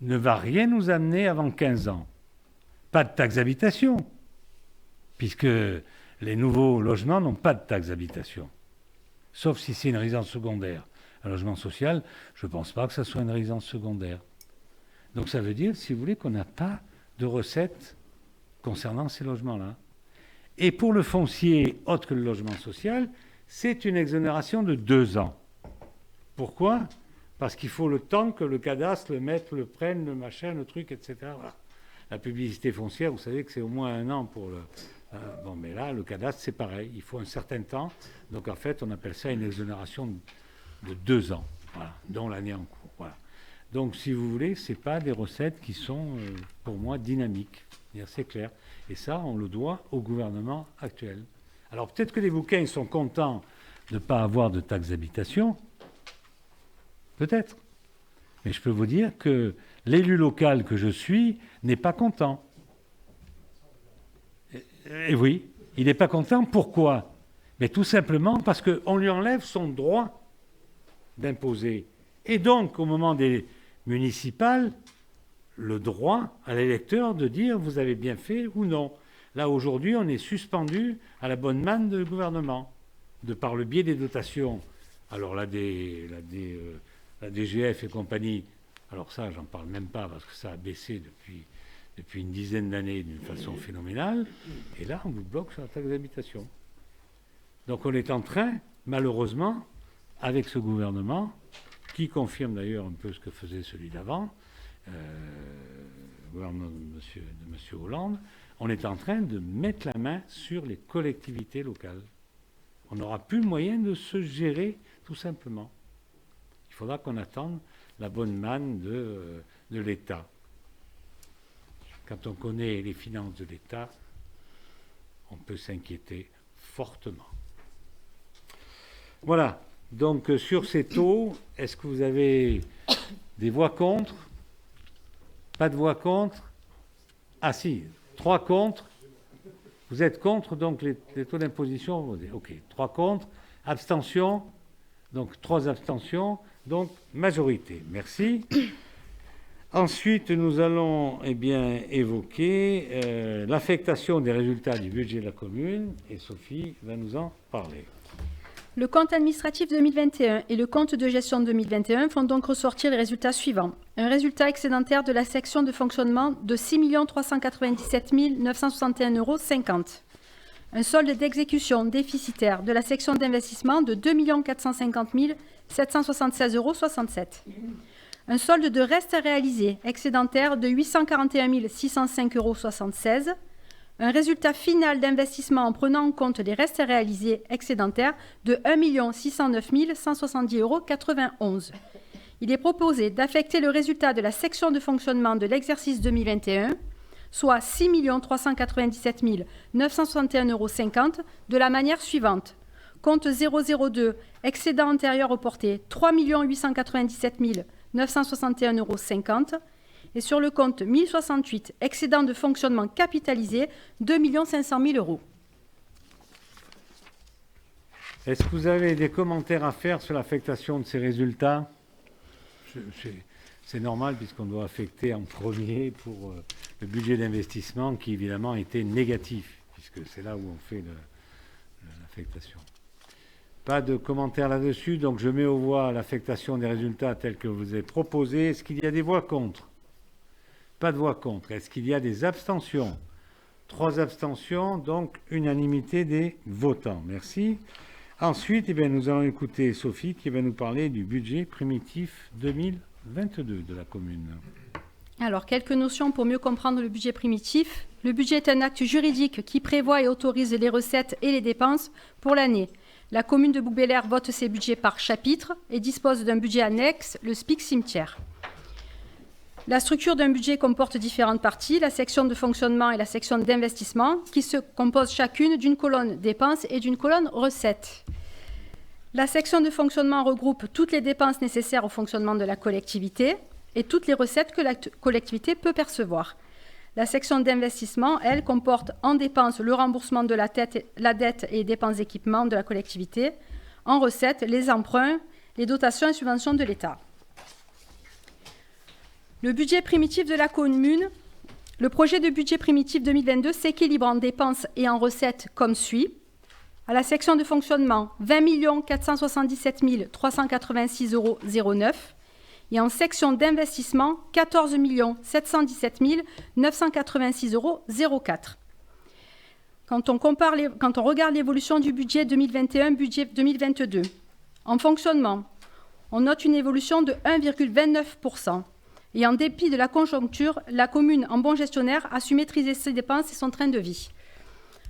ne va rien nous amener avant 15 ans. Pas de taxe d'habitation, puisque les nouveaux logements n'ont pas de taxe d'habitation. Sauf si c'est une résidence secondaire. Un logement social, je ne pense pas que ça soit une résidence secondaire. Donc ça veut dire, si vous voulez, qu'on n'a pas de recettes concernant ces logements-là. Et pour le foncier, autre que le logement social, c'est une exonération de 2 ans. Pourquoi ? Parce qu'il faut le temps que le cadastre le mette, le prenne, le machin, le truc, etc. Voilà. La publicité foncière, vous savez que c'est au moins 1 an pour le... bon, mais là, le cadastre, c'est pareil. Il faut un certain temps. Donc, en fait, on appelle ça une exonération de 2 ans, voilà, dont l'année en cours. Voilà. Donc, si vous voulez, ce n'est pas des recettes qui sont, pour moi, dynamiques. C'est clair. Et ça, on le doit au gouvernement actuel. Alors, peut-être que les bouquins, ils sont contents de ne pas avoir de taxe d'habitation. Peut-être. Mais je peux vous dire que l'élu local que je suis n'est pas content. Et oui, il n'est pas content. Pourquoi ? Mais tout simplement parce qu'on lui enlève son droit d'imposer. Et donc, au moment des municipales, le droit à l'électeur de dire vous avez bien fait ou non. Là, aujourd'hui, on est suspendu à la bonne manne du gouvernement, de par le biais des dotations. Alors, la DGF et compagnie, alors ça, j'en parle même pas parce que ça a baissé depuis une dizaine d'années d'une façon phénoménale. Et là, on vous bloque sur la taxe d'habitation. Donc, on est en train, malheureusement, avec ce gouvernement, qui confirme d'ailleurs un peu ce que faisait celui d'avant, le gouvernement de M. Hollande, on est en train de mettre la main sur les collectivités locales. On n'aura plus le moyen de se gérer, tout simplement. Il faudra qu'on attende la bonne manne de l'État. Quand on connaît les finances de l'État, on peut s'inquiéter fortement. Voilà. Donc, sur ces taux, est-ce que vous avez des voix contre ? Pas de voix contre ? Ah si, 3 contre. Vous êtes contre, donc, les taux d'imposition. OK, 3 contre. Abstention. Donc, 3 abstentions. Donc, majorité. Merci. Ensuite, nous allons évoquer l'affectation des résultats du budget de la commune. Et Sophie va nous en parler. Le compte administratif 2021 et le compte de gestion 2021 font donc ressortir les résultats suivants. Un résultat excédentaire de la section de fonctionnement de 6 397 961,50 €. Un solde d'exécution déficitaire de la section d'investissement de 2 450 776,67 €. Un solde de reste à réaliser excédentaire de 841 605,76 €. Un résultat final d'investissement en prenant en compte les restes à réaliser excédentaires de 1 609 170,91 €. Il est proposé d'affecter le résultat de la section de fonctionnement de l'exercice 2021, soit 6 397 961,50 € de la manière suivante. Compte 002, excédent antérieur reporté, 3 897 961,50 € et sur le compte 1068, excédent de fonctionnement capitalisé, 2 500 000 €. Est-ce que vous avez des commentaires à faire sur l'affectation de ces résultats ? C'est normal puisqu'on doit affecter en premier pour le budget d'investissement qui évidemment était négatif, puisque c'est là où on fait l'affectation. Pas de commentaires là-dessus, donc je mets aux voix l'affectation des résultats tels que vous avez proposé. Est-ce qu'il y a des voix contre ? Pas de voix contre. Est-ce qu'il y a des abstentions ? 3 abstentions, donc unanimité des votants. Merci. Ensuite, nous allons écouter Sophie qui va nous parler du budget primitif 2022 de la commune. Alors, quelques notions pour mieux comprendre le budget primitif. Le budget est un acte juridique qui prévoit et autorise les recettes et les dépenses pour l'année. La commune de Bouc-Béliard vote ses budgets par chapitre et dispose d'un budget annexe, le SPIC cimetière. La structure d'un budget comporte différentes parties, la section de fonctionnement et la section d'investissement, qui se composent chacune d'une colonne dépenses et d'une colonne recettes. La section de fonctionnement regroupe toutes les dépenses nécessaires au fonctionnement de la collectivité et toutes les recettes que la collectivité peut percevoir. La section d'investissement, elle, comporte en dépenses le remboursement de la dette et les dépenses d'équipement de la collectivité, en recettes les emprunts, les dotations et subventions de l'État. Le budget primitif de la commune. Le projet de budget primitif 2022 s'équilibre en dépenses et en recettes comme suit. À la section de fonctionnement, 20 477 386,09 € et en section d'investissement, 14 717 986,04 €. Quand on regarde l'évolution du budget 2021, budget 2022, en fonctionnement, on note une évolution de 1,29%. Et en dépit de la conjoncture, la commune, en bon gestionnaire, a su maîtriser ses dépenses et son train de vie.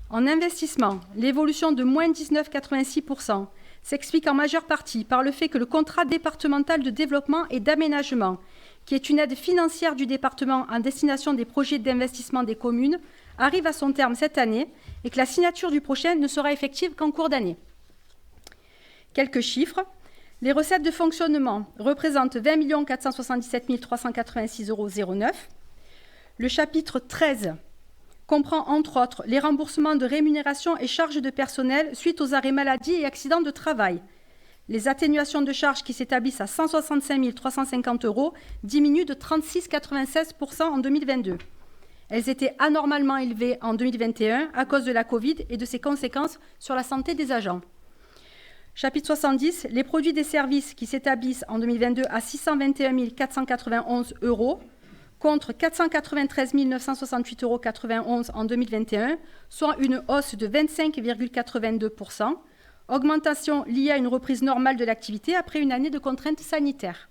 En investissement, l'évolution de moins 19,86% s'explique en majeure partie par le fait que le contrat départemental de développement et d'aménagement, qui est une aide financière du département en destination des projets d'investissement des communes, arrive à son terme cette année et que la signature du prochain ne sera effective qu'en cours d'année. Quelques chiffres. Les recettes de fonctionnement représentent 20 477 386,09 €. Le chapitre 13 comprend entre autres les remboursements de rémunération et charges de personnel suite aux arrêts maladie et accidents de travail. Les atténuations de charges qui s'établissent à 165 350 € diminuent de 36,96% en 2022. Elles étaient anormalement élevées en 2021 à cause de la Covid et de ses conséquences sur la santé des agents. Chapitre 70, les produits des services qui s'établissent en 2022 à 621 491 € contre 493 968,91 € en 2021, soit une hausse de 25,82%, augmentation liée à une reprise normale de l'activité après une année de contraintes sanitaires.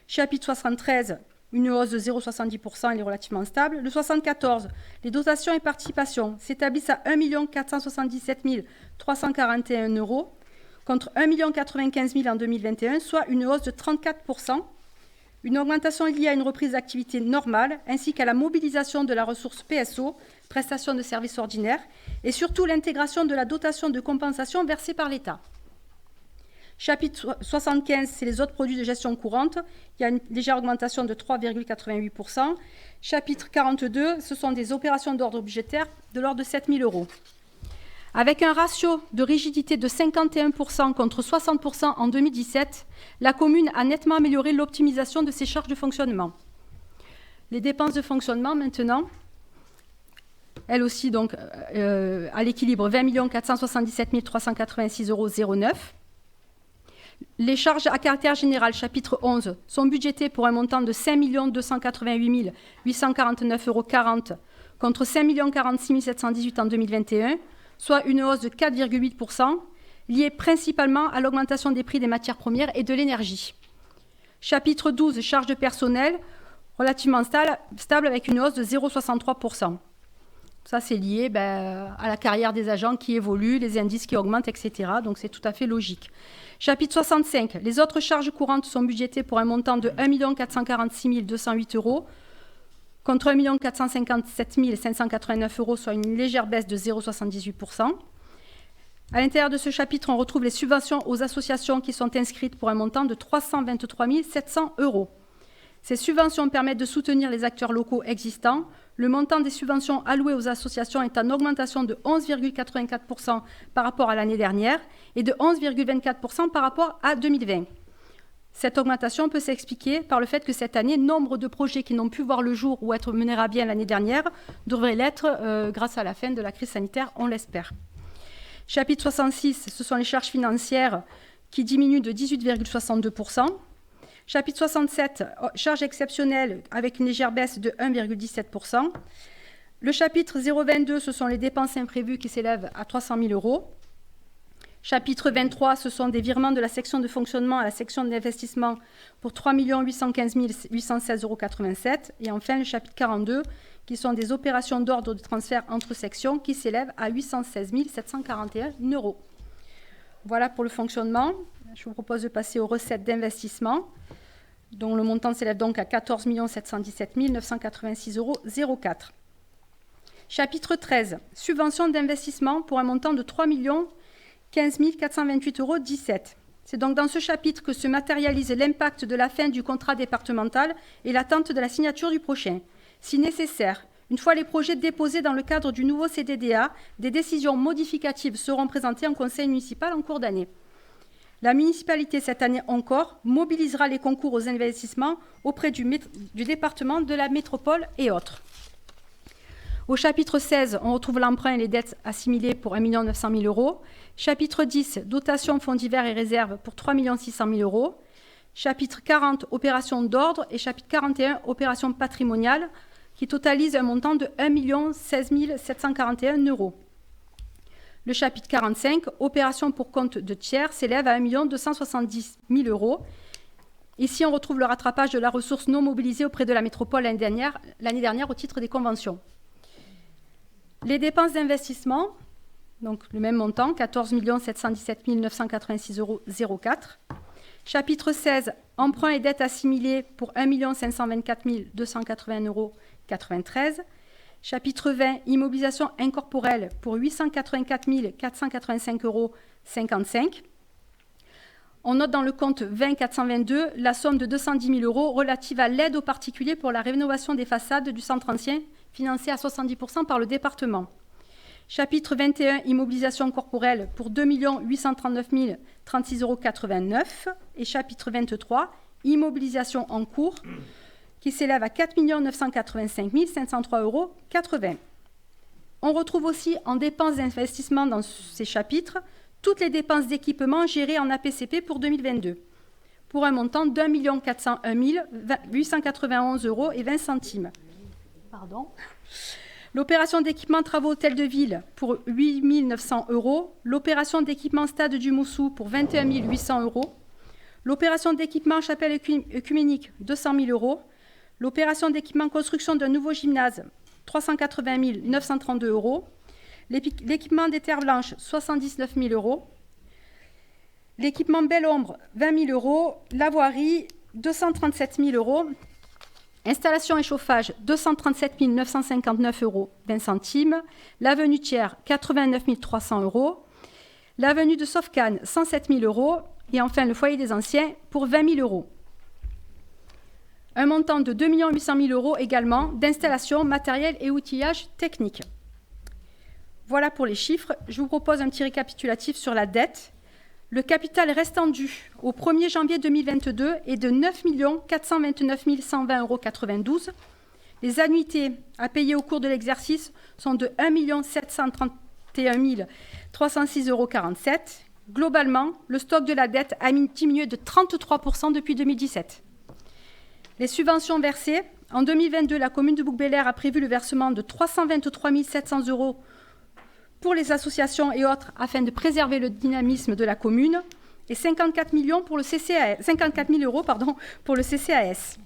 Chapitre 73, une hausse de 0,70%, elle est relativement stable. Le 74, les dotations et participations s'établissent à 1 477 341 € contre 1 095 000 en 2021, soit une hausse de 34%, une augmentation liée à une reprise d'activité normale, ainsi qu'à la mobilisation de la ressource PSO, prestation de services ordinaires, et surtout l'intégration de la dotation de compensation versée par l'État. Chapitre 75, c'est les autres produits de gestion courante. Il y a une légère augmentation de 3,88%. Chapitre 42, ce sont des opérations d'ordre budgétaire de l'ordre de 7 000 €. Avec un ratio de rigidité de 51% contre 60% en 2017, la commune a nettement amélioré l'optimisation de ses charges de fonctionnement. Les dépenses de fonctionnement, maintenant, elles aussi, donc, à l'équilibre, 20 477 386,09 €. Les charges à caractère général, chapitre 11, sont budgétées pour un montant de 5 288 849,40 € contre 5 046 718 en 2021, soit une hausse de 4,8%, liée principalement à l'augmentation des prix des matières premières et de l'énergie. Chapitre 12, charges de personnel, relativement stable avec une hausse de 0,63%. Ça, c'est lié à la carrière des agents qui évolue, les indices qui augmentent, etc. Donc, c'est tout à fait logique. Chapitre 65, les autres charges courantes sont budgétées pour un montant de 1 446 208 € contre 1 457 589 €, soit une légère baisse de 0,78%. À l'intérieur de ce chapitre, on retrouve les subventions aux associations qui sont inscrites pour un montant de 323 700 €. Ces subventions permettent de soutenir les acteurs locaux existants. Le montant des subventions allouées aux associations est en augmentation de 11,84% par rapport à l'année dernière et de 11,24% par rapport à 2020. Cette augmentation peut s'expliquer par le fait que cette année, nombre de projets qui n'ont pu voir le jour ou être menés à bien l'année dernière devraient l'être grâce à la fin de la crise sanitaire, on l'espère. Chapitre 66, ce sont les charges financières qui diminuent de 18,62%. Chapitre 67, charges exceptionnelles avec une légère baisse de 1,17%. Le chapitre 022, ce sont les dépenses imprévues qui s'élèvent à 300 000 €. Chapitre 23, ce sont des virements de la section de fonctionnement à la section d'investissement pour 3 815 816,87 €. Et enfin, le chapitre 42, qui sont des opérations d'ordre de transfert entre sections, qui s'élèvent à 816 741 €. Voilà pour le fonctionnement. Je vous propose de passer aux recettes d'investissement, dont le montant s'élève donc à 14 717 986,04 €. Chapitre 13, subventions d'investissement pour un montant de 3 15 428,17 €. C'est donc dans ce chapitre que se matérialise l'impact de la fin du contrat départemental et l'attente de la signature du prochain. Si nécessaire, une fois les projets déposés dans le cadre du nouveau CDDA, des décisions modificatives seront présentées en conseil municipal en cours d'année. La municipalité, cette année encore, mobilisera les concours aux investissements auprès du département, de la métropole et autres. Au chapitre 16, on retrouve l'emprunt et les dettes assimilées pour 1 900 000 €. Chapitre 10, dotation, fonds divers et réserves pour 3 600 000 €. Chapitre 40, opérations d'ordre. Et chapitre 41, opérations patrimoniales, qui totalisent un montant de 1 16 741 €. Le chapitre 45, opérations pour compte de tiers, s'élève à 1 270 000 €. Ici, on retrouve le rattrapage de la ressource non mobilisée auprès de la métropole l'année dernière au titre des conventions. Les dépenses d'investissement, donc le même montant, 14 717 986,04 €. Chapitre 16, emprunts et dettes assimilées pour 1 524 280,93 €. Chapitre 20, immobilisation incorporelle pour 884 485,55 €. On note dans le compte 20 422 la somme de 210 000 € relative à l'aide aux particuliers pour la rénovation des façades du centre ancien, financée à 70% par le département. Chapitre 21, immobilisation corporelle pour 2 839 036,89 €. Et chapitre 23, immobilisation en cours, qui s'élève à 4 985 503,80 €. On retrouve aussi en dépenses d'investissement dans ces chapitres toutes les dépenses d'équipement gérées en APCP pour 2022, pour un montant d'1 401 891,20 €. L'opération d'équipement travaux hôtel de ville pour 8 900 €. L'opération d'équipement stade du Moussou pour 21 800 €. L'opération d'équipement chapelle œcuménique, 200 000 €. L'opération d'équipement construction d'un nouveau gymnase, 380 932 €. L'équipement des terres blanches, 79 000 €. L'équipement Belle Ombre, 20 000 €. La voirie, 237 000 €. Installation et chauffage, 237 959,20 €. L'avenue Thiers, 89 300 €. L'avenue de Sauf-Cannes, 107 000 €. Et enfin, le foyer des anciens, pour 20 000 €. Un montant de 2 800 000 € également d'installation, matériel et outillage technique. Voilà pour les chiffres. Je vous propose un petit récapitulatif sur la dette. Le capital restant dû au 1er janvier 2022 est de 9 429 120,92 €. Les annuités à payer au cours de l'exercice sont de 1 731 306,47 €. Globalement, le stock de la dette a diminué de 33% depuis 2017. Les subventions versées. En 2022, la commune de Bouc-Bélier a prévu le versement de 323 700 € pour les associations et autres afin de préserver le dynamisme de la commune et 54 000 € pour le CCAS.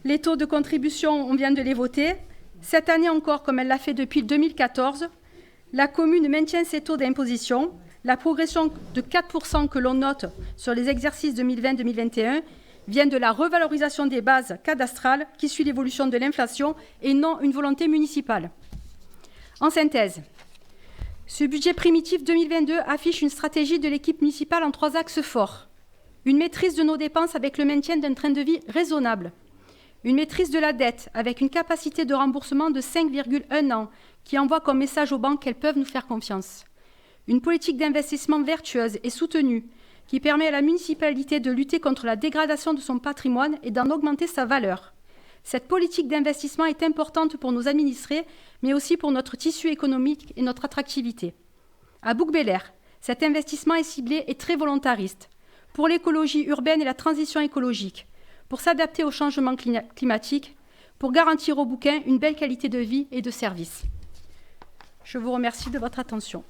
Les taux de contribution, on vient de les voter. Cette année encore, comme elle l'a fait depuis 2014, la commune maintient ses taux d'imposition. La progression de 4% que l'on note sur les exercices 2020-2021 vient de la revalorisation des bases cadastrales qui suit l'évolution de l'inflation et non une volonté municipale. En synthèse, ce budget primitif 2022 affiche une stratégie de l'équipe municipale en 3 axes forts. Une maîtrise de nos dépenses avec le maintien d'un train de vie raisonnable. Une maîtrise de la dette avec une capacité de remboursement de 5,1 ans qui envoie comme message aux banques qu'elles peuvent nous faire confiance. Une politique d'investissement vertueuse et soutenue qui permet à la municipalité de lutter contre la dégradation de son patrimoine et d'en augmenter sa valeur. Cette politique d'investissement est importante pour nos administrés, mais aussi pour notre tissu économique et notre attractivité. À Bouc-Bélier, cet investissement est ciblé et très volontariste pour l'écologie urbaine et la transition écologique, pour s'adapter au changement climatique, pour garantir aux Bouquins une belle qualité de vie et de service. Je vous remercie de votre attention.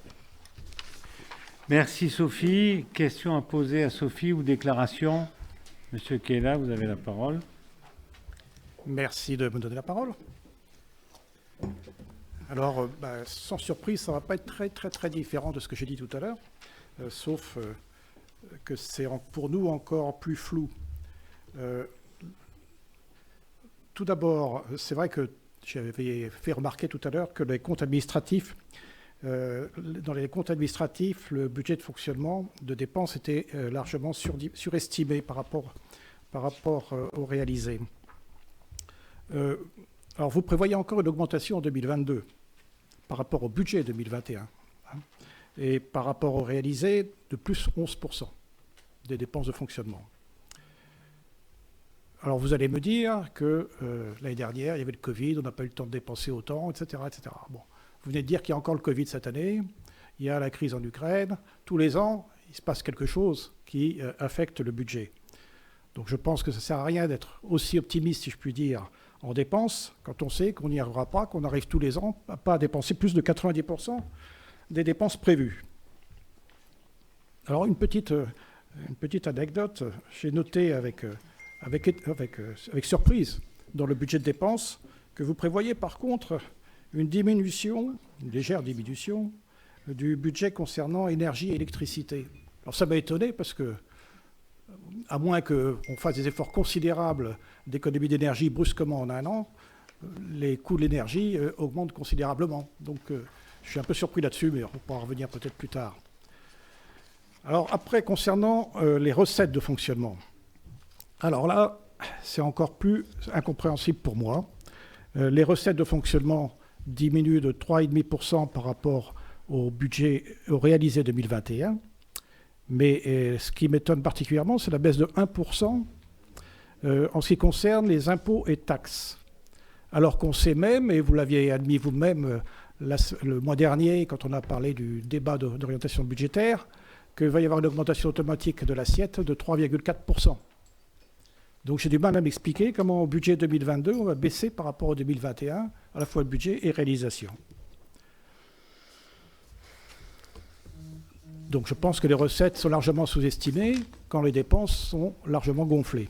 Merci Sophie. Question à poser à Sophie ou déclaration? Monsieur Kella, vous avez la parole. Merci de me donner la parole. Alors, sans surprise, ça ne va pas être très différent de ce que j'ai dit tout à l'heure, sauf que c'est pour nous encore plus flou. Tout d'abord, c'est vrai que j'avais fait remarquer tout à l'heure que les comptes administratifs, dans les comptes administratifs, le budget de fonctionnement de dépenses était largement surestimé par rapport au réalisé. Alors, vous prévoyez encore une augmentation en 2022 par rapport au budget 2021, hein, et par rapport au réalisé de plus 11% des dépenses de fonctionnement. Alors, vous allez me dire que l'année dernière, il y avait le Covid, on n'a pas eu le temps de dépenser autant, etc. etc. Bon, vous venez de dire qu'il y a encore le Covid cette année, il y a la crise en Ukraine. Tous les ans, il se passe quelque chose qui affecte le budget. Donc, je pense que ça ne sert à rien d'être aussi optimiste, si je puis dire, en dépenses, quand on sait qu'on n'y arrivera pas, qu'on arrive tous les ans à pas dépenser plus de 90% des dépenses prévues. Alors, une petite anecdote, j'ai noté avec surprise dans le budget de dépenses que vous prévoyez par contre une légère diminution du budget concernant énergie et électricité. Alors ça m'a étonné parce que, à moins qu'on fasse des efforts considérables d'économie d'énergie brusquement en un an, les coûts de l'énergie augmentent considérablement. Donc je suis un peu surpris là-dessus, mais on pourra revenir peut-être plus tard. Alors après, concernant les recettes de fonctionnement, alors là, c'est encore plus incompréhensible pour moi. Les recettes de fonctionnement diminuent de 3,5% par rapport au budget réalisé 2021. Mais ce qui m'étonne particulièrement, c'est la baisse de 1% en ce qui concerne les impôts et taxes. Alors qu'on sait même, et vous l'aviez admis vous-même le mois dernier, quand on a parlé du débat d'orientation budgétaire, qu'il va y avoir une augmentation automatique de l'assiette de 3,4%. Donc j'ai du mal à m'expliquer comment au budget 2022, on va baisser par rapport au 2021, à la fois le budget et réalisation. Donc je pense que les recettes sont largement sous-estimées quand les dépenses sont largement gonflées.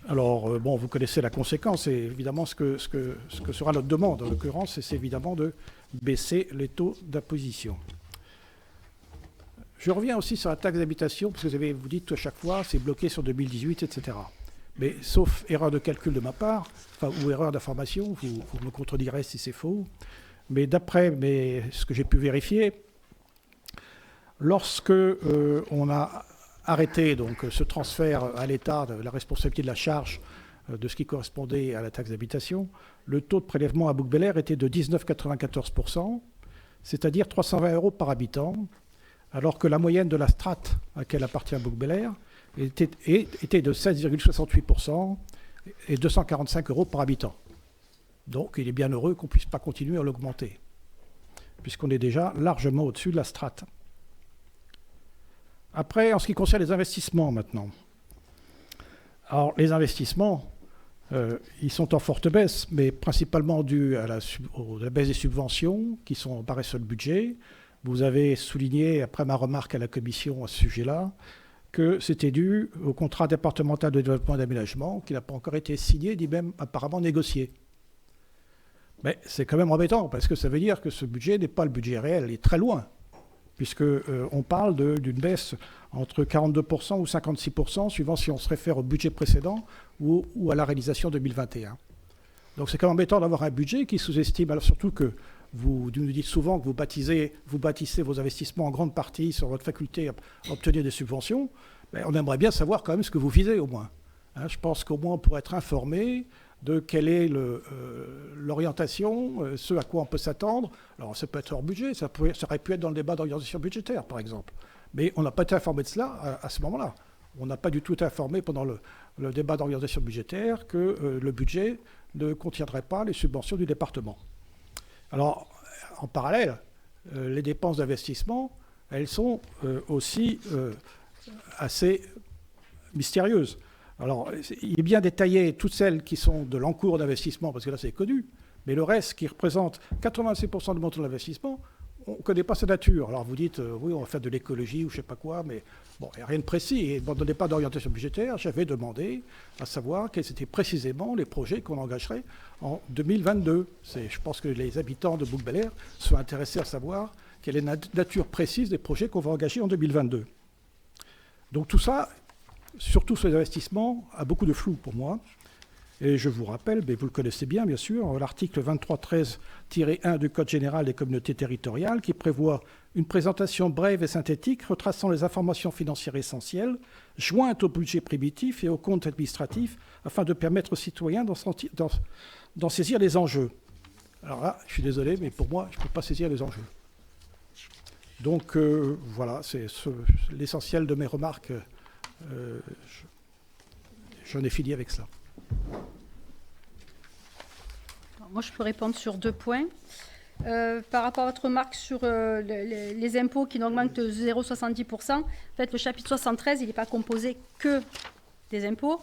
Alors, bon, vous connaissez la conséquence, et évidemment ce que sera notre demande, en l'occurrence, c'est évidemment de baisser les taux d'imposition. Je reviens aussi sur la taxe d'habitation, parce que vous dites à chaque fois, c'est bloqué sur 2018, etc. Mais sauf erreur de calcul de ma part, ou erreur d'information, vous me contredirez si c'est faux, mais d'après ce que j'ai pu vérifier, lorsque on a arrêté donc, ce transfert à l'État de la responsabilité de la charge de ce qui correspondait à la taxe d'habitation, le taux de prélèvement à Bouc-Bel-Air était de 19,94%, c'est-à-dire 320 € par habitant, alors que la moyenne de la strate à laquelle appartient Bouc-Bel-Air était de 16,68% et 245 € par habitant. Donc il est bien heureux qu'on ne puisse pas continuer à l'augmenter, puisqu'on est déjà largement au-dessus de la strate. Après, en ce qui concerne les investissements maintenant. Alors les investissements, ils sont en forte baisse, mais principalement dus à la baisse des subventions qui sont barrées sur le budget. Vous avez souligné, après ma remarque à la commission à ce sujet-là, que c'était dû au contrat départemental de développement et d'aménagement qui n'a pas encore été signé, ni même apparemment négocié. Mais c'est quand même embêtant, parce que ça veut dire que ce budget n'est pas le budget réel, il est très loin, puisqu'on parle d'une baisse entre 42% ou 56%, suivant si on se réfère au budget précédent ou à la réalisation 2021. Donc c'est quand même embêtant d'avoir un budget qui sous-estime, alors surtout que vous nous dites souvent que vous bâtissez vos investissements en grande partie sur votre faculté à obtenir des subventions. Mais on aimerait bien savoir quand même ce que vous visez au moins. Hein, je pense qu'au moins on pourrait être informé de quelle est l'orientation, ce à quoi on peut s'attendre. Alors ça peut être hors budget, ça aurait pu être dans le débat d'orientation budgétaire par exemple. Mais on n'a pas été informé de cela à ce moment-là. On n'a pas du tout été informé pendant le débat d'orientation budgétaire que le budget ne contiendrait pas les subventions du département. Alors, en parallèle, les dépenses d'investissement, elles sont aussi assez mystérieuses. Alors, il est bien détaillé toutes celles qui sont de l'encours d'investissement, parce que là, c'est connu, mais le reste, qui représente 86% du montant de l'investissement, on ne connaît pas sa nature. Alors vous dites, oui, on va faire de l'écologie ou je ne sais pas quoi, mais bon, il n'y a rien de précis. Et ne me donnez pas d'orientation budgétaire. J'avais demandé à savoir quels étaient précisément les projets qu'on engagerait en 2022. Je pense que les habitants de Bouc-Bel-Air sont intéressés à savoir quelle est la nature précise des projets qu'on va engager en 2022. Donc tout ça, surtout sur les investissements, a beaucoup de flou pour moi. Et je vous rappelle, mais vous le connaissez bien, bien sûr, l'article 2313-1 du Code général des communautés territoriales qui prévoit une présentation brève et synthétique retraçant les informations financières essentielles jointes au budget primitif et au compte administratif afin de permettre aux citoyens d'en saisir les enjeux. Alors là, je suis désolé, mais pour moi, je ne peux pas saisir les enjeux. Donc voilà, c'est l'essentiel de mes remarques. J'en ai fini avec ça. Moi, je peux répondre sur 2 points. Par rapport à votre remarque sur les impôts qui n'augmentent que 0,70%, en fait, le chapitre 73, il n'est pas composé que des impôts.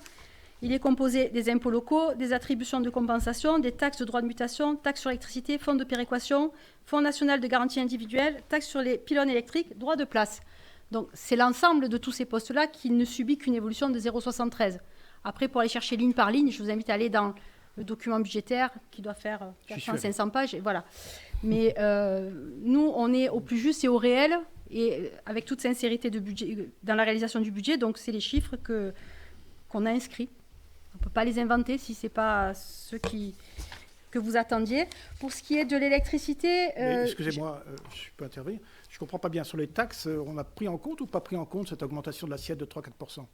Il est composé des impôts locaux, des attributions de compensation, des taxes de droit de mutation, taxes sur l'électricité, fonds de péréquation, fonds national de garantie individuelle, taxes sur les pylônes électriques, droit de place. Donc, c'est l'ensemble de tous ces postes-là qui ne subit qu'une évolution de 0,73. Après, pour aller chercher ligne par ligne, je vous invite à aller dans le document budgétaire qui doit faire 400-500 pages. Et voilà. Mais nous, on est au plus juste et au réel, et avec toute sincérité de budget, dans la réalisation du budget. Donc, c'est les chiffres qu'on a inscrits. On ne peut pas les inventer si ce n'est pas ceux que vous attendiez. Pour ce qui est de l'électricité... excusez-moi, je peux intervenir. Je ne comprends pas bien. Sur les taxes, on a pris en compte ou pas pris en compte cette augmentation de l'assiette de 3-4%?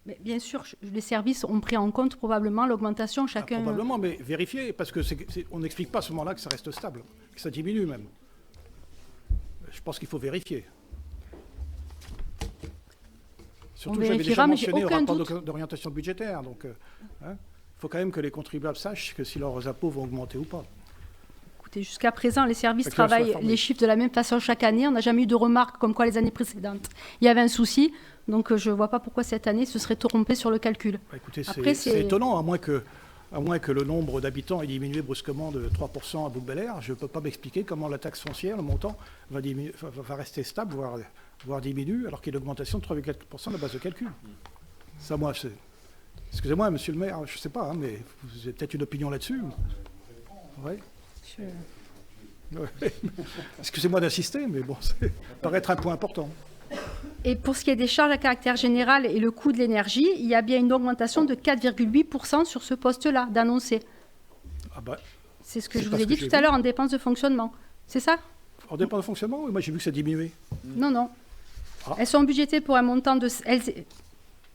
Mais bien sûr, les services ont pris en compte probablement l'augmentation chacun... probablement, mais vérifiez, parce qu'on n'explique pas à ce moment-là que ça reste stable, que ça diminue même. Je pense qu'il faut vérifier. Surtout que j'avais déjà mentionné au rapport d'orientation budgétaire. Donc, il faut quand même que les contribuables sachent que si leurs impôts vont augmenter ou pas. Écoutez, jusqu'à présent, les services travaillent les chiffres de la même façon chaque année. On n'a jamais eu de remarques comme quoi les années précédentes, il y avait un souci. Donc, je ne vois pas pourquoi cette année se serait trompé sur le calcul. Écoutez, c'est étonnant, à moins que le nombre d'habitants ait diminué brusquement de 3% à Bouc-Bel-Air. Je ne peux pas m'expliquer comment la taxe foncière, le montant, va rester stable, voire diminuer, alors qu'il y a une augmentation de 3,4% de la base de calcul. Ça, moi, excusez-moi, monsieur le maire, je ne sais pas, hein, mais vous avez peut-être une opinion là-dessus. Oui. Ouais. Excusez-moi d'insister, mais bon, ça paraît être un point important. Et pour ce qui est des charges à caractère général et le coût de l'énergie, il y a bien une augmentation de 4,8% sur ce poste-là, d'annoncer. Ah bah, c'est ce que je vous ai dit tout à l'heure en dépenses de fonctionnement. C'est ça? En dépenses de fonctionnement? Oui, moi j'ai vu que ça diminuait. Non, non. Ah. Elles sont budgétées pour un montant de...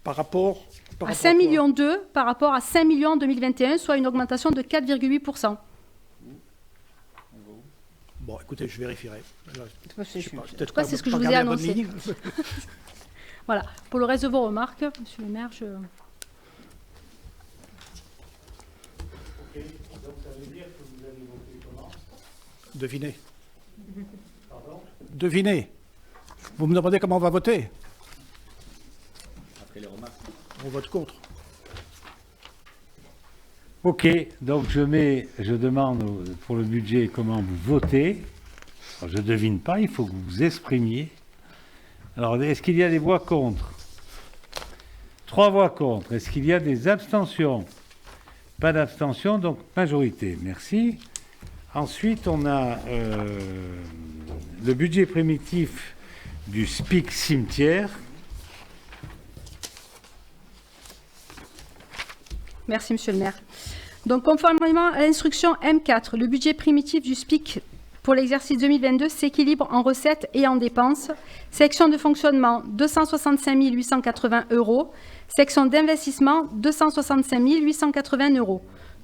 Par rapport à 5,2 millions par rapport à 5 millions en 2021, soit une augmentation de 4,8%. Bon, écoutez, je vérifierai. C'est ce que je vous ai annoncé. Voilà. Pour le reste de vos remarques, monsieur le maire, Donc, ça veut dire que vous avez voté comment? Devinez. Pardon? Devinez. Vous me demandez comment on va voter? Après les remarques. On vote contre. Ok, donc je demande pour le budget comment vous votez. Alors, je ne devine pas, il faut que vous vous exprimiez. Alors, est-ce qu'il y a des voix contre? 3 voix contre. Est-ce qu'il y a des abstentions? Pas d'abstention, donc majorité. Merci. Ensuite, on a le budget primitif du SPIC cimetière. Merci, monsieur le maire. Donc, conformément à l'instruction M4, le budget primitif du SPIC pour l'exercice 2022 s'équilibre en recettes et en dépenses. Section de fonctionnement, 265 880 €. Section d'investissement, 265 880 €.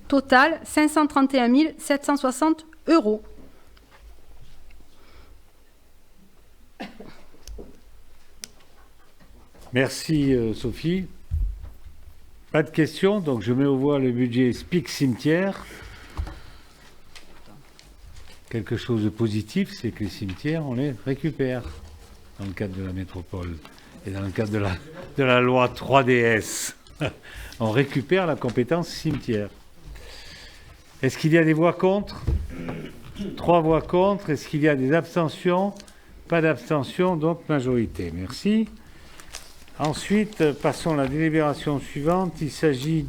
Total, 531 760 €. Merci, Sophie. Pas de questions, donc je mets au voie le budget SPIC cimetière. Quelque chose de positif, c'est que les cimetières, on les récupère dans le cadre de la métropole et dans le cadre de la loi 3DS. On récupère la compétence cimetière. Est-ce qu'il y a des voix contre? 3 voix contre. Est-ce qu'il y a des abstentions? Pas d'abstention, donc majorité. Merci. Ensuite, passons à la délibération suivante. Il s'agit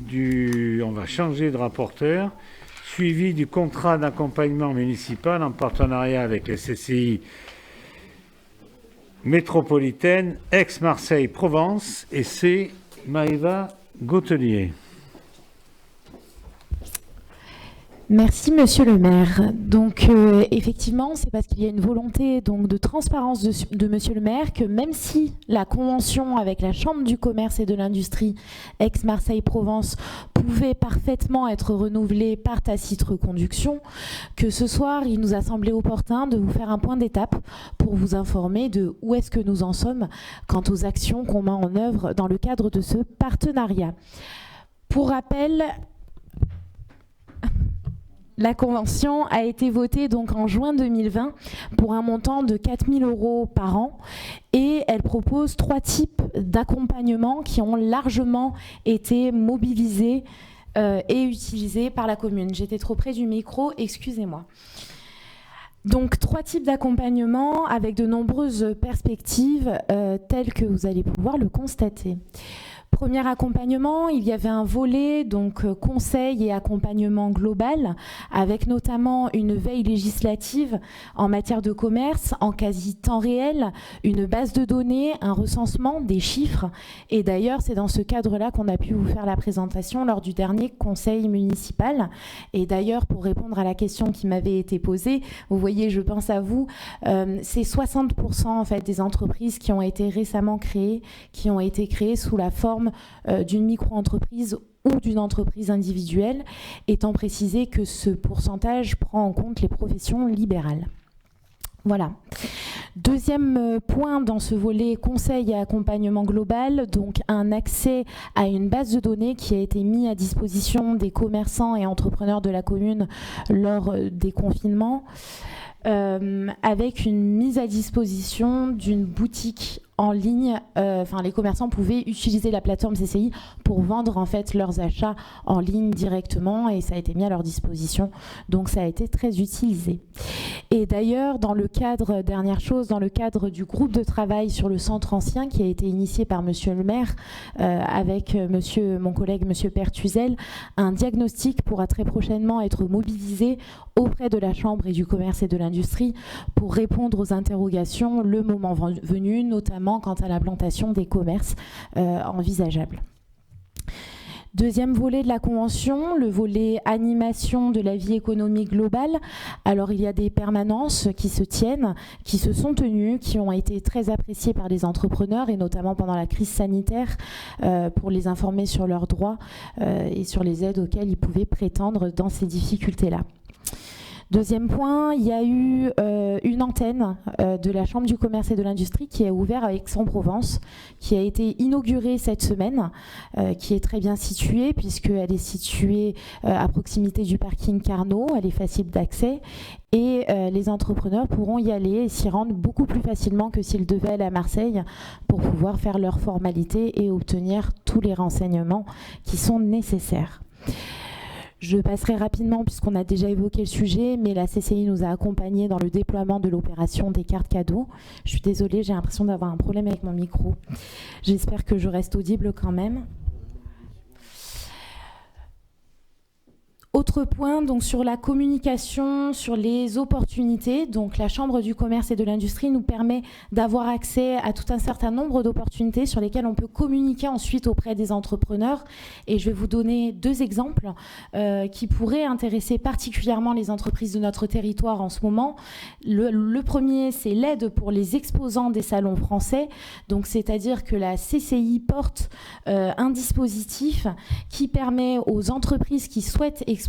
on va changer de rapporteur. Suivi du contrat d'accompagnement municipal en partenariat avec les CCI métropolitaine Aix-Marseille-Provence, et c'est Maëva Gautelier. Merci Monsieur le maire. Donc effectivement, c'est parce qu'il y a une volonté donc de transparence de Monsieur le maire que même si la convention avec la Chambre du commerce et de l'industrie Aix-Marseille-Provence pouvait parfaitement être renouvelée par tacite reconduction, que ce soir il nous a semblé opportun de vous faire un point d'étape pour vous informer de où est-ce que nous en sommes quant aux actions qu'on met en œuvre dans le cadre de ce partenariat. Pour rappel, la convention a été votée donc en juin 2020 pour un montant de 4 000 € par an et elle propose 3 types d'accompagnement qui ont largement été mobilisés et utilisés par la commune. J'étais trop près du micro, excusez-moi. Donc 3 types d'accompagnement avec de nombreuses perspectives telles que vous allez pouvoir le constater. Premier accompagnement, il y avait un volet donc conseil et accompagnement global avec notamment une veille législative en matière de commerce en quasi temps réel, une base de données, un recensement des chiffres et d'ailleurs c'est dans ce cadre-là qu'on a pu vous faire la présentation lors du dernier conseil municipal et d'ailleurs pour répondre à la question qui m'avait été posée, vous voyez je pense à vous, c'est 60% en fait des entreprises qui ont été récemment créées, qui ont été créées sous la forme d'une micro-entreprise ou d'une entreprise individuelle, étant précisé que ce pourcentage prend en compte les professions libérales. Voilà. Deuxième point dans ce volet conseil et accompagnement global, donc un accès à une base de données qui a été mise à disposition des commerçants et entrepreneurs de la commune lors des confinements, avec une mise à disposition d'une boutique en ligne, les commerçants pouvaient utiliser la plateforme CCI pour vendre en fait leurs achats en ligne directement et ça a été mis à leur disposition, donc ça a été très utilisé. Et d'ailleurs, dans le cadre, dernière chose, dans le cadre du groupe de travail sur le centre ancien qui a été initié par Monsieur le maire avec mon collègue Monsieur Pertuzel, un diagnostic pourra très prochainement être mobilisé auprès de la Chambre et du commerce et de l'industrie pour répondre aux interrogations le moment venu, notamment quant à l'implantation des commerces envisageables. Deuxième volet de la convention, le volet animation de la vie économique globale. Alors il y a des permanences qui se tiennent, qui se sont tenues, qui ont été très appréciées par les entrepreneurs et notamment pendant la crise sanitaire pour les informer sur leurs droits et sur les aides auxquelles ils pouvaient prétendre dans ces difficultés-là. Deuxième point, il y a eu une antenne de la Chambre du commerce et de l'industrie qui est ouverte à Aix-en-Provence, qui a été inaugurée cette semaine, qui est très bien située puisqu'elle est située à proximité du parking Carnot, elle est facile d'accès et les entrepreneurs pourront y aller et s'y rendre beaucoup plus facilement que s'ils devaient aller à Marseille pour pouvoir faire leurs formalités et obtenir tous les renseignements qui sont nécessaires. Je passerai rapidement puisqu'on a déjà évoqué le sujet, mais la CCI nous a accompagnés dans le déploiement de l'opération des cartes cadeaux. Je suis désolée, j'ai l'impression d'avoir un problème avec mon micro. J'espère que je reste audible quand même. Autre point, donc sur la communication, sur les opportunités. Donc la Chambre du commerce et de l'industrie nous permet d'avoir accès à tout un certain nombre d'opportunités sur lesquelles on peut communiquer ensuite auprès des entrepreneurs. Et je vais vous donner 2 exemples qui pourraient intéresser particulièrement les entreprises de notre territoire en ce moment. Le premier, c'est l'aide pour les exposants des salons français. Donc c'est-à-dire que la CCI porte un dispositif qui permet aux entreprises qui souhaitent exposer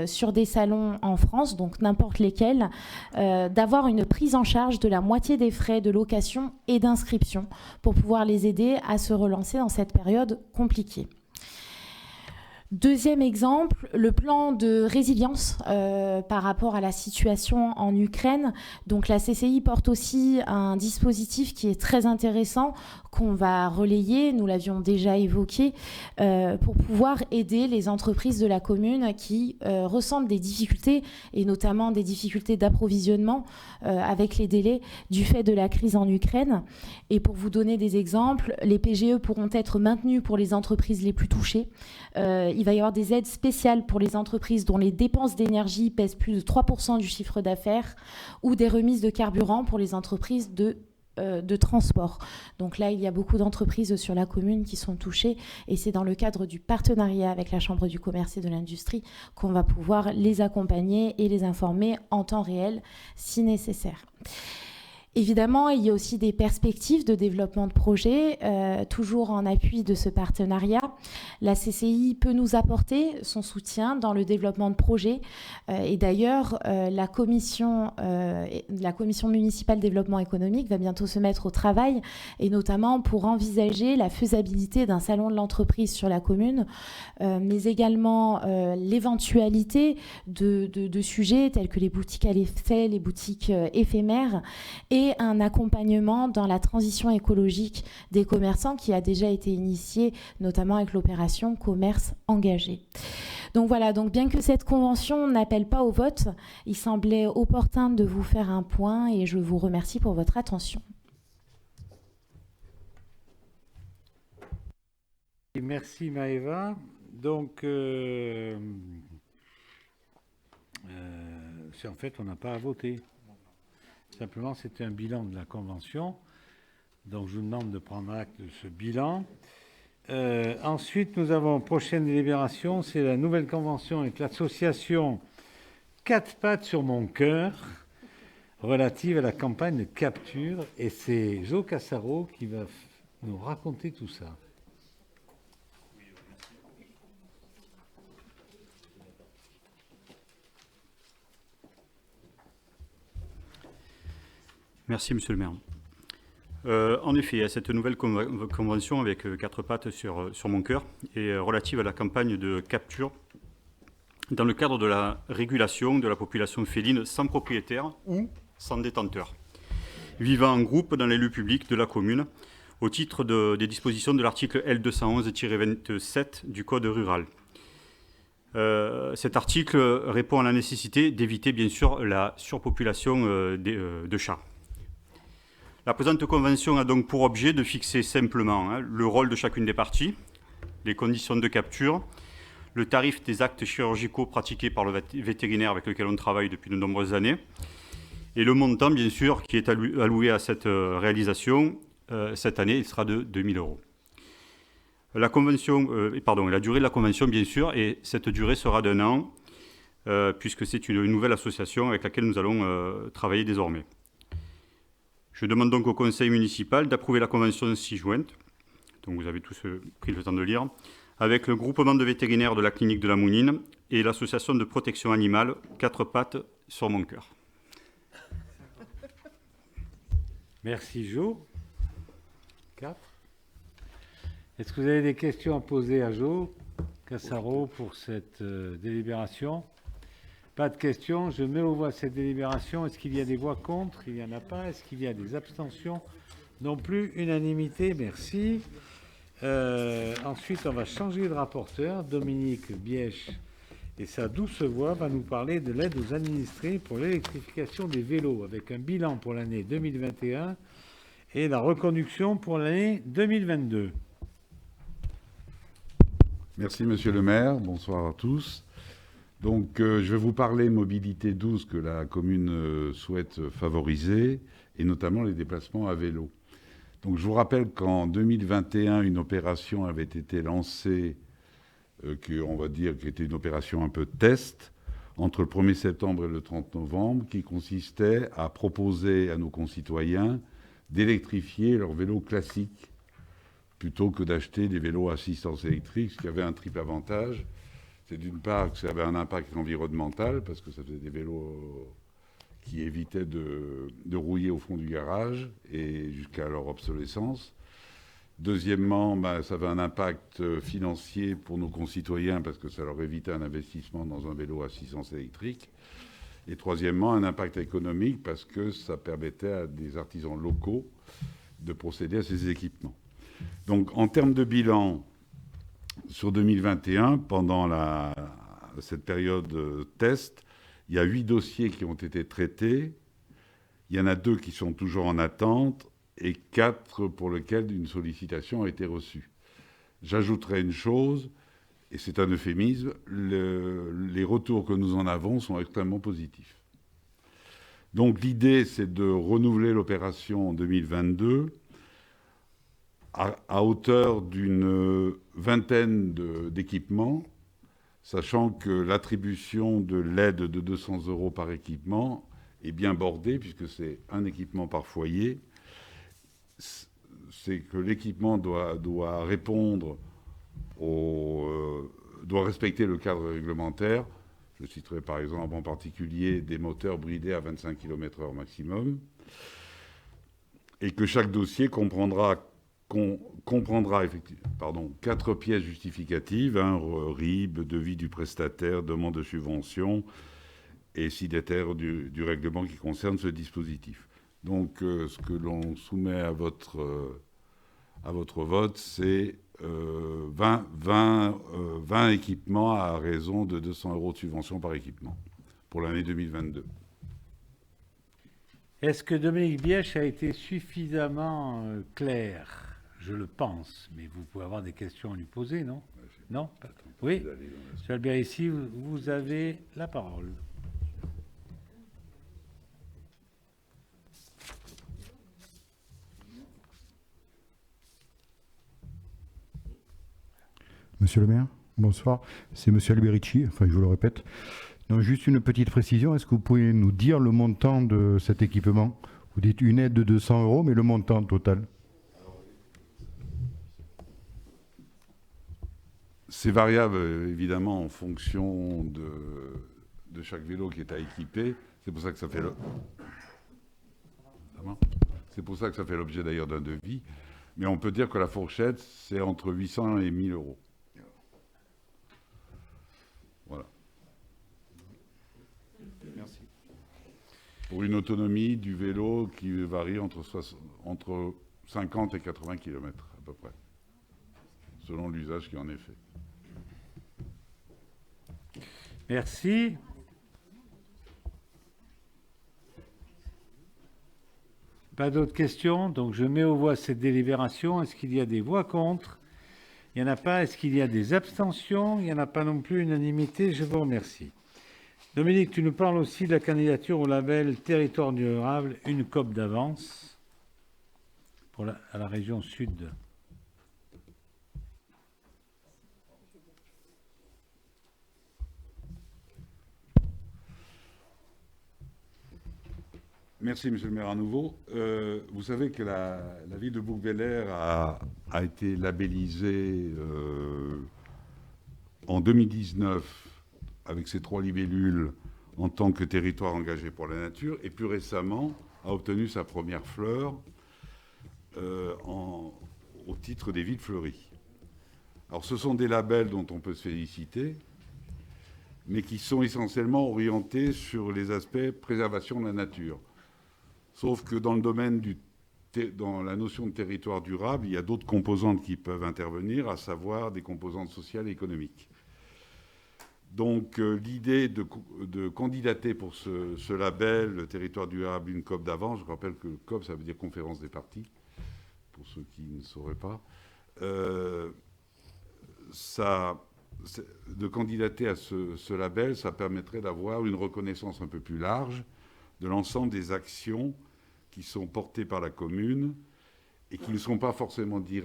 sur des salons en France, donc n'importe lesquels, d'avoir une prise en charge de la moitié des frais de location et d'inscription pour pouvoir les aider à se relancer dans cette période compliquée. Deuxième exemple, le plan de résilience par rapport à la situation en Ukraine. Donc la CCI porte aussi un dispositif qui est très intéressant qu'on va relayer, nous l'avions déjà évoqué, pour pouvoir aider les entreprises de la commune qui ressentent des difficultés, et notamment des difficultés d'approvisionnement avec les délais du fait de la crise en Ukraine. Et pour vous donner des exemples, les PGE pourront être maintenus pour les entreprises les plus touchées. Il va y avoir des aides spéciales pour les entreprises dont les dépenses d'énergie pèsent plus de 3% du chiffre d'affaires, ou des remises de carburant pour les entreprises de transport. Donc là, il y a beaucoup d'entreprises sur la commune qui sont touchées, et c'est dans le cadre du partenariat avec la Chambre du commerce et de l'industrie qu'on va pouvoir les accompagner et les informer en temps réel si nécessaire. Évidemment, il y a aussi des perspectives de développement de projets, toujours en appui de ce partenariat. La CCI peut nous apporter son soutien dans le développement de projets. Et d'ailleurs, la commission municipale développement économique va bientôt se mettre au travail, et notamment pour envisager la faisabilité d'un salon de l'entreprise sur la commune, mais également l'éventualité de sujets tels que les boutiques à l'effet, les boutiques éphémères, et un accompagnement dans la transition écologique des commerçants qui a déjà été initié, notamment avec l'opération Commerce engagé. Donc voilà, donc bien que cette convention n'appelle pas au vote, il semblait opportun de vous faire un point, et je vous remercie pour votre attention. Merci Maëva. Donc, en fait, on n'a pas à voter. Simplement, c'était un bilan de la Convention. Donc, je vous demande de prendre acte de ce bilan. Ensuite, nous avons prochaine délibération, c'est la nouvelle convention avec l'association 4 pattes sur mon cœur, relative à la campagne de capture. Et c'est Jo Cassaro qui va nous raconter tout ça. Merci, Monsieur le maire. En effet, cette nouvelle convention avec 4 pattes sur mon cœur est relative à la campagne de capture dans le cadre de la régulation de la population féline sans propriétaire ou sans détenteur, vivant en groupe dans les lieux publics de la commune, au titre des dispositions de l'article L211-27 du Code rural. Cet article répond à la nécessité d'éviter, bien sûr, la surpopulation de chats. La présente convention a donc pour objet de fixer simplement le rôle de chacune des parties, les conditions de capture, le tarif des actes chirurgicaux pratiqués par le vétérinaire avec lequel on travaille depuis de nombreuses années, et le montant, bien sûr, qui est alloué à cette réalisation. Cette année, il sera de 2 000 €. La durée de la convention, bien sûr, et cette durée sera d'1 an, puisque c'est une nouvelle association avec laquelle nous allons travailler désormais. Je demande donc au conseil municipal d'approuver la convention ci-jointe, donc vous avez tous pris le temps de lire, avec le groupement de vétérinaires de la clinique de la Mounine et l'association de protection animale 4 pattes sur mon cœur. Merci Jo. 4. Est-ce que vous avez des questions à poser à Jo Cassaro pour cette délibération? Pas de questions. Je mets aux voix cette délibération. Est-ce qu'il y a des voix contre? Il n'y en a pas. Est-ce qu'il y a des abstentions? Non plus. Unanimité. Merci. Ensuite, on va changer de rapporteur. Dominique Bièche et sa douce voix va nous parler de l'aide aux administrés pour l'électrification des vélos, avec un bilan pour l'année 2021 et la reconduction pour l'année 2022. Merci, Monsieur le maire. Bonsoir à tous. Donc, je vais vous parler mobilité douce que la commune souhaite favoriser, et notamment les déplacements à vélo. Donc, je vous rappelle qu'en 2021, une opération avait été lancée, on va dire qui était une opération un peu de test, entre le 1er septembre et le 30 novembre, qui consistait à proposer à nos concitoyens d'électrifier leurs vélos classiques, plutôt que d'acheter des vélos à assistance électrique, ce qui avait un triple avantage. C'est d'une part que ça avait un impact environnemental, parce que ça faisait des vélos qui évitaient de rouiller au fond du garage et jusqu'à leur obsolescence. Deuxièmement, ça avait un impact financier pour nos concitoyens parce que ça leur évitait un investissement dans un vélo à assistance électrique. Et troisièmement, un impact économique parce que ça permettait à des artisans locaux de procéder à ces équipements. Donc, en termes de bilan, sur 2021, pendant cette période test, il y a 8 dossiers qui ont été traités. Il y en a 2 qui sont toujours en attente et 4 pour lesquels une sollicitation a été reçue. J'ajouterai une chose, et c'est un euphémisme, les retours que nous en avons sont extrêmement positifs. Donc l'idée, c'est de renouveler l'opération en 2022 à hauteur d'une vingtaine d'équipements, sachant que l'attribution de l'aide de 200 € par équipement est bien bordée, puisque c'est un équipement par foyer. C'est que l'équipement doit répondre doit respecter le cadre réglementaire. Je citerai par exemple en particulier des moteurs bridés à 25 km/h maximum. Et que chaque dossier comprendra 4 pièces justificatives, RIB, devis du prestataire, demande de subvention et signataire du règlement qui concerne ce dispositif. Donc ce que l'on soumet à votre vote, c'est 20 équipements à raison de 200 € de subvention par équipement pour l'année 2022. Est-ce que Dominique Bièche a été suffisamment clair? Je le pense, mais vous pouvez avoir des questions à lui poser, non? Non? Oui. Monsieur Albérici, vous avez la parole. Monsieur le maire, bonsoir. C'est monsieur Alberici, enfin je vous le répète. Donc juste une petite précision, est-ce que vous pouvez nous dire le montant de cet équipement? Vous dites une aide de 200 €, mais le montant total? C'est variable évidemment en fonction de chaque vélo qui est à équiper. C'est pour ça que ça fait ça fait l'objet d'ailleurs d'un devis. Mais on peut dire que la fourchette, c'est entre 800 et 1000 €. Voilà. Merci. Pour une autonomie du vélo qui varie entre 50 et 80 km à peu près, selon l'usage qui en est fait. Merci. Pas d'autres questions, donc je mets aux voix cette délibération. Est-ce qu'il y a des voix contre? Il n'y en a pas. Est-ce qu'il y a des abstentions? Il n'y en a pas non plus. Unanimité. Je vous remercie. Dominique, tu nous parles aussi de la candidature au label Territoire durable, une COP d'avance à la région sud. Merci, monsieur le maire, à nouveau. Vous savez que la ville de Bouc-Bel-Air a été labellisée en 2019 avec ses 3 libellules en tant que territoire engagé pour la nature, et plus récemment a obtenu sa première fleur au titre des villes fleuries. Alors ce sont des labels dont on peut se féliciter, mais qui sont essentiellement orientés sur les aspects préservation de la nature. Sauf que dans le domaine dans la notion de territoire durable, il y a d'autres composantes qui peuvent intervenir, à savoir des composantes sociales et économiques. Donc l'idée de candidater pour ce label, le territoire durable, une COP d'avance, je rappelle que COP, ça veut dire conférence des parties, pour ceux qui ne sauraient pas, de candidater à ce label, ça permettrait d'avoir une reconnaissance un peu plus large de l'ensemble des actions qui sont portées par la commune et qui ne sont pas forcément qui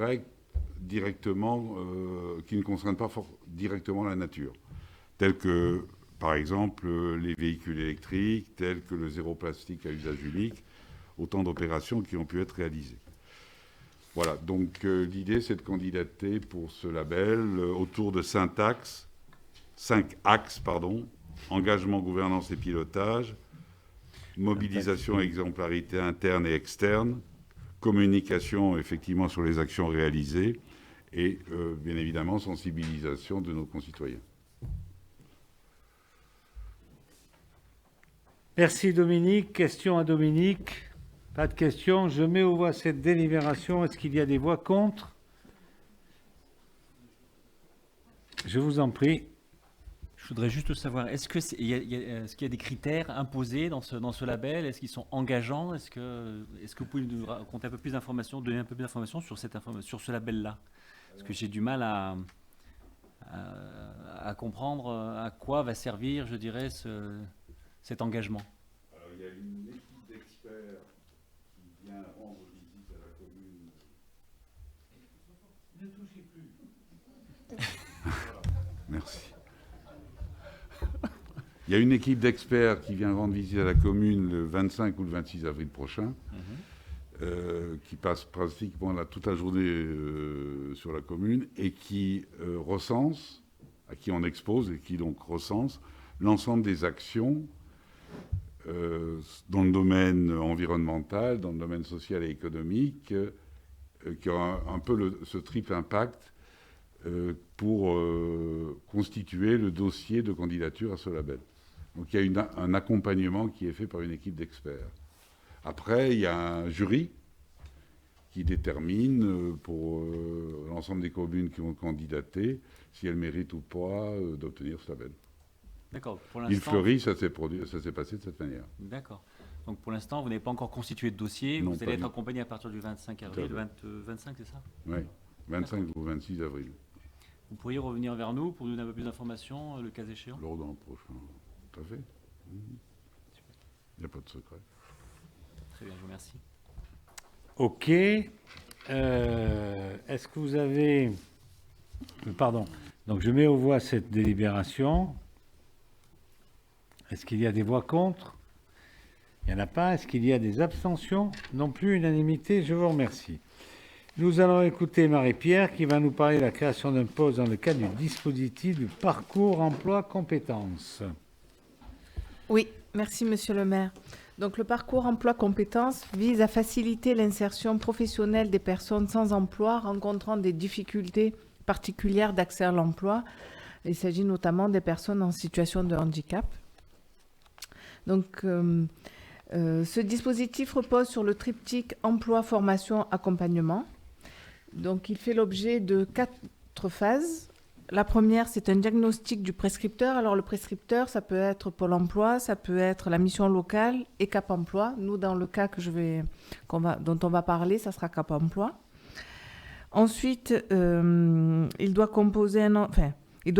ne concernent pas directement la nature, telles que, par exemple, les véhicules électriques, tels que le zéro plastique à usage unique, autant d'opérations qui ont pu être réalisées. Voilà, donc l'idée, c'est de candidater pour ce label autour de 5 axes, engagement, gouvernance et pilotage, mobilisation et exemplarité interne et externe, communication effectivement sur les actions réalisées et bien évidemment sensibilisation de nos concitoyens. Merci Dominique. Question à Dominique. Pas de questions. Je mets aux voix cette délibération. Est-ce qu'il y a des voix contre? Je vous en prie. Je voudrais juste savoir, est-ce qu'il y a des critères imposés dans ce label? Est-ce qu'ils sont engageants? Est-ce que vous pouvez nous raconter un peu plus d'informations, donner un peu plus d'informations sur ce label-là? Parce que j'ai du mal à comprendre à quoi va servir, je dirais, cet engagement. Alors, il y a une équipe d'experts qui vient rendre visite à la commune. Ne touchez plus. Voilà. Merci. Il y a une équipe d'experts qui vient rendre visite à la commune le 25 ou le 26 avril prochain, qui passe pratiquement toute la journée sur la commune et qui recense, à qui on expose et qui donc recense l'ensemble des actions dans le domaine environnemental, dans le domaine social et économique, qui ont un peu ce triple impact pour constituer le dossier de candidature à ce label. Donc il y a un accompagnement qui est fait par une équipe d'experts. Après, il y a un jury qui détermine pour l'ensemble des communes qui ont candidaté si elles méritent ou pas d'obtenir ce label. D'accord. Pour l'instant, Il fleurit, ça s'est passé de cette manière. D'accord. Donc pour l'instant, vous n'avez pas encore constitué de dossier. Non, vous allez être accompagné à partir du 25 avril. 25, c'est ça? Oui, 25 ou 26 avril. Vous pourriez revenir vers nous pour nous donner un peu plus d'informations, le cas échéant? Lors d'un prochain. Tout à fait. Il n'y a pas de secret. Très bien, je vous remercie. OK. Est-ce que vous avez... Pardon. Donc je mets aux voix cette délibération. Est-ce qu'il y a des voix contre? Il n'y en a pas. Est-ce qu'il y a des abstentions? Non plus, unanimité. Je vous remercie. Nous allons écouter Marie-Pierre qui va nous parler de la création d'un poste dans le cadre du dispositif du parcours emploi compétences. Oui, merci Monsieur le maire. Donc le parcours emploi compétences vise à faciliter l'insertion professionnelle des personnes sans emploi rencontrant des difficultés particulières d'accès à l'emploi. Il s'agit notamment des personnes en situation de handicap. Donc ce dispositif repose sur le triptyque emploi, formation, accompagnement. Donc il fait l'objet de 4 phases. La première, c'est un diagnostic du prescripteur. Alors, le prescripteur, ça peut être Pôle emploi, ça peut être la mission locale et Cap emploi. Nous, dans le cas dont on va parler, ça sera Cap emploi. Ensuite, il doit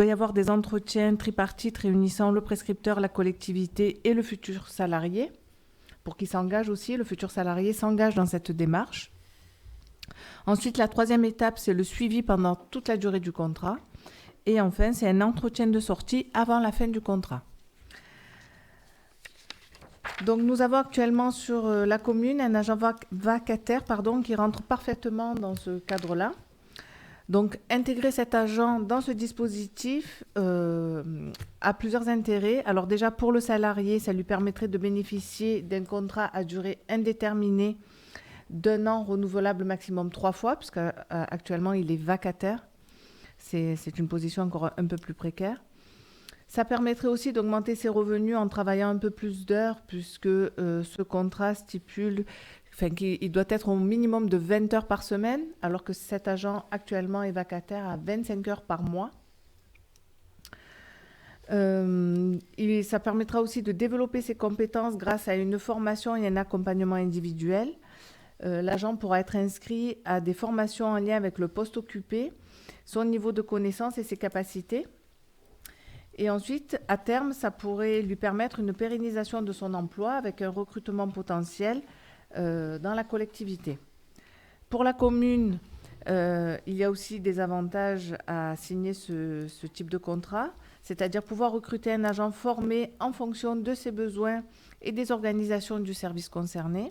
y avoir des entretiens tripartites réunissant le prescripteur, la collectivité et le futur salarié. Pour qu'il s'engage aussi, le futur salarié s'engage dans cette démarche. Ensuite, la troisième étape, c'est le suivi pendant toute la durée du contrat. Et enfin, c'est un entretien de sortie avant la fin du contrat. Donc, nous avons actuellement sur la commune un agent vacataire qui rentre parfaitement dans ce cadre-là. Donc, intégrer cet agent dans ce dispositif a plusieurs intérêts. Alors déjà, pour le salarié, ça lui permettrait de bénéficier d'un contrat à durée indéterminée d'1 an renouvelable maximum 3 fois, puisqu'actuellement, il est vacataire. C'est une position encore un peu plus précaire. Ça permettrait aussi d'augmenter ses revenus en travaillant un peu plus d'heures, puisque ce contrat stipule qu'il doit être au minimum de 20 heures par semaine, alors que cet agent actuellement est vacataire à 25 heures par mois. Ça permettra aussi de développer ses compétences grâce à une formation et un accompagnement individuel. L'agent pourra être inscrit à des formations en lien avec le poste occupé, son niveau de connaissance et ses capacités. Et ensuite, à terme, ça pourrait lui permettre une pérennisation de son emploi avec un recrutement potentiel dans la collectivité. Pour la commune, il y a aussi des avantages à signer ce type de contrat, c'est-à-dire pouvoir recruter un agent formé en fonction de ses besoins et des organisations du service concerné,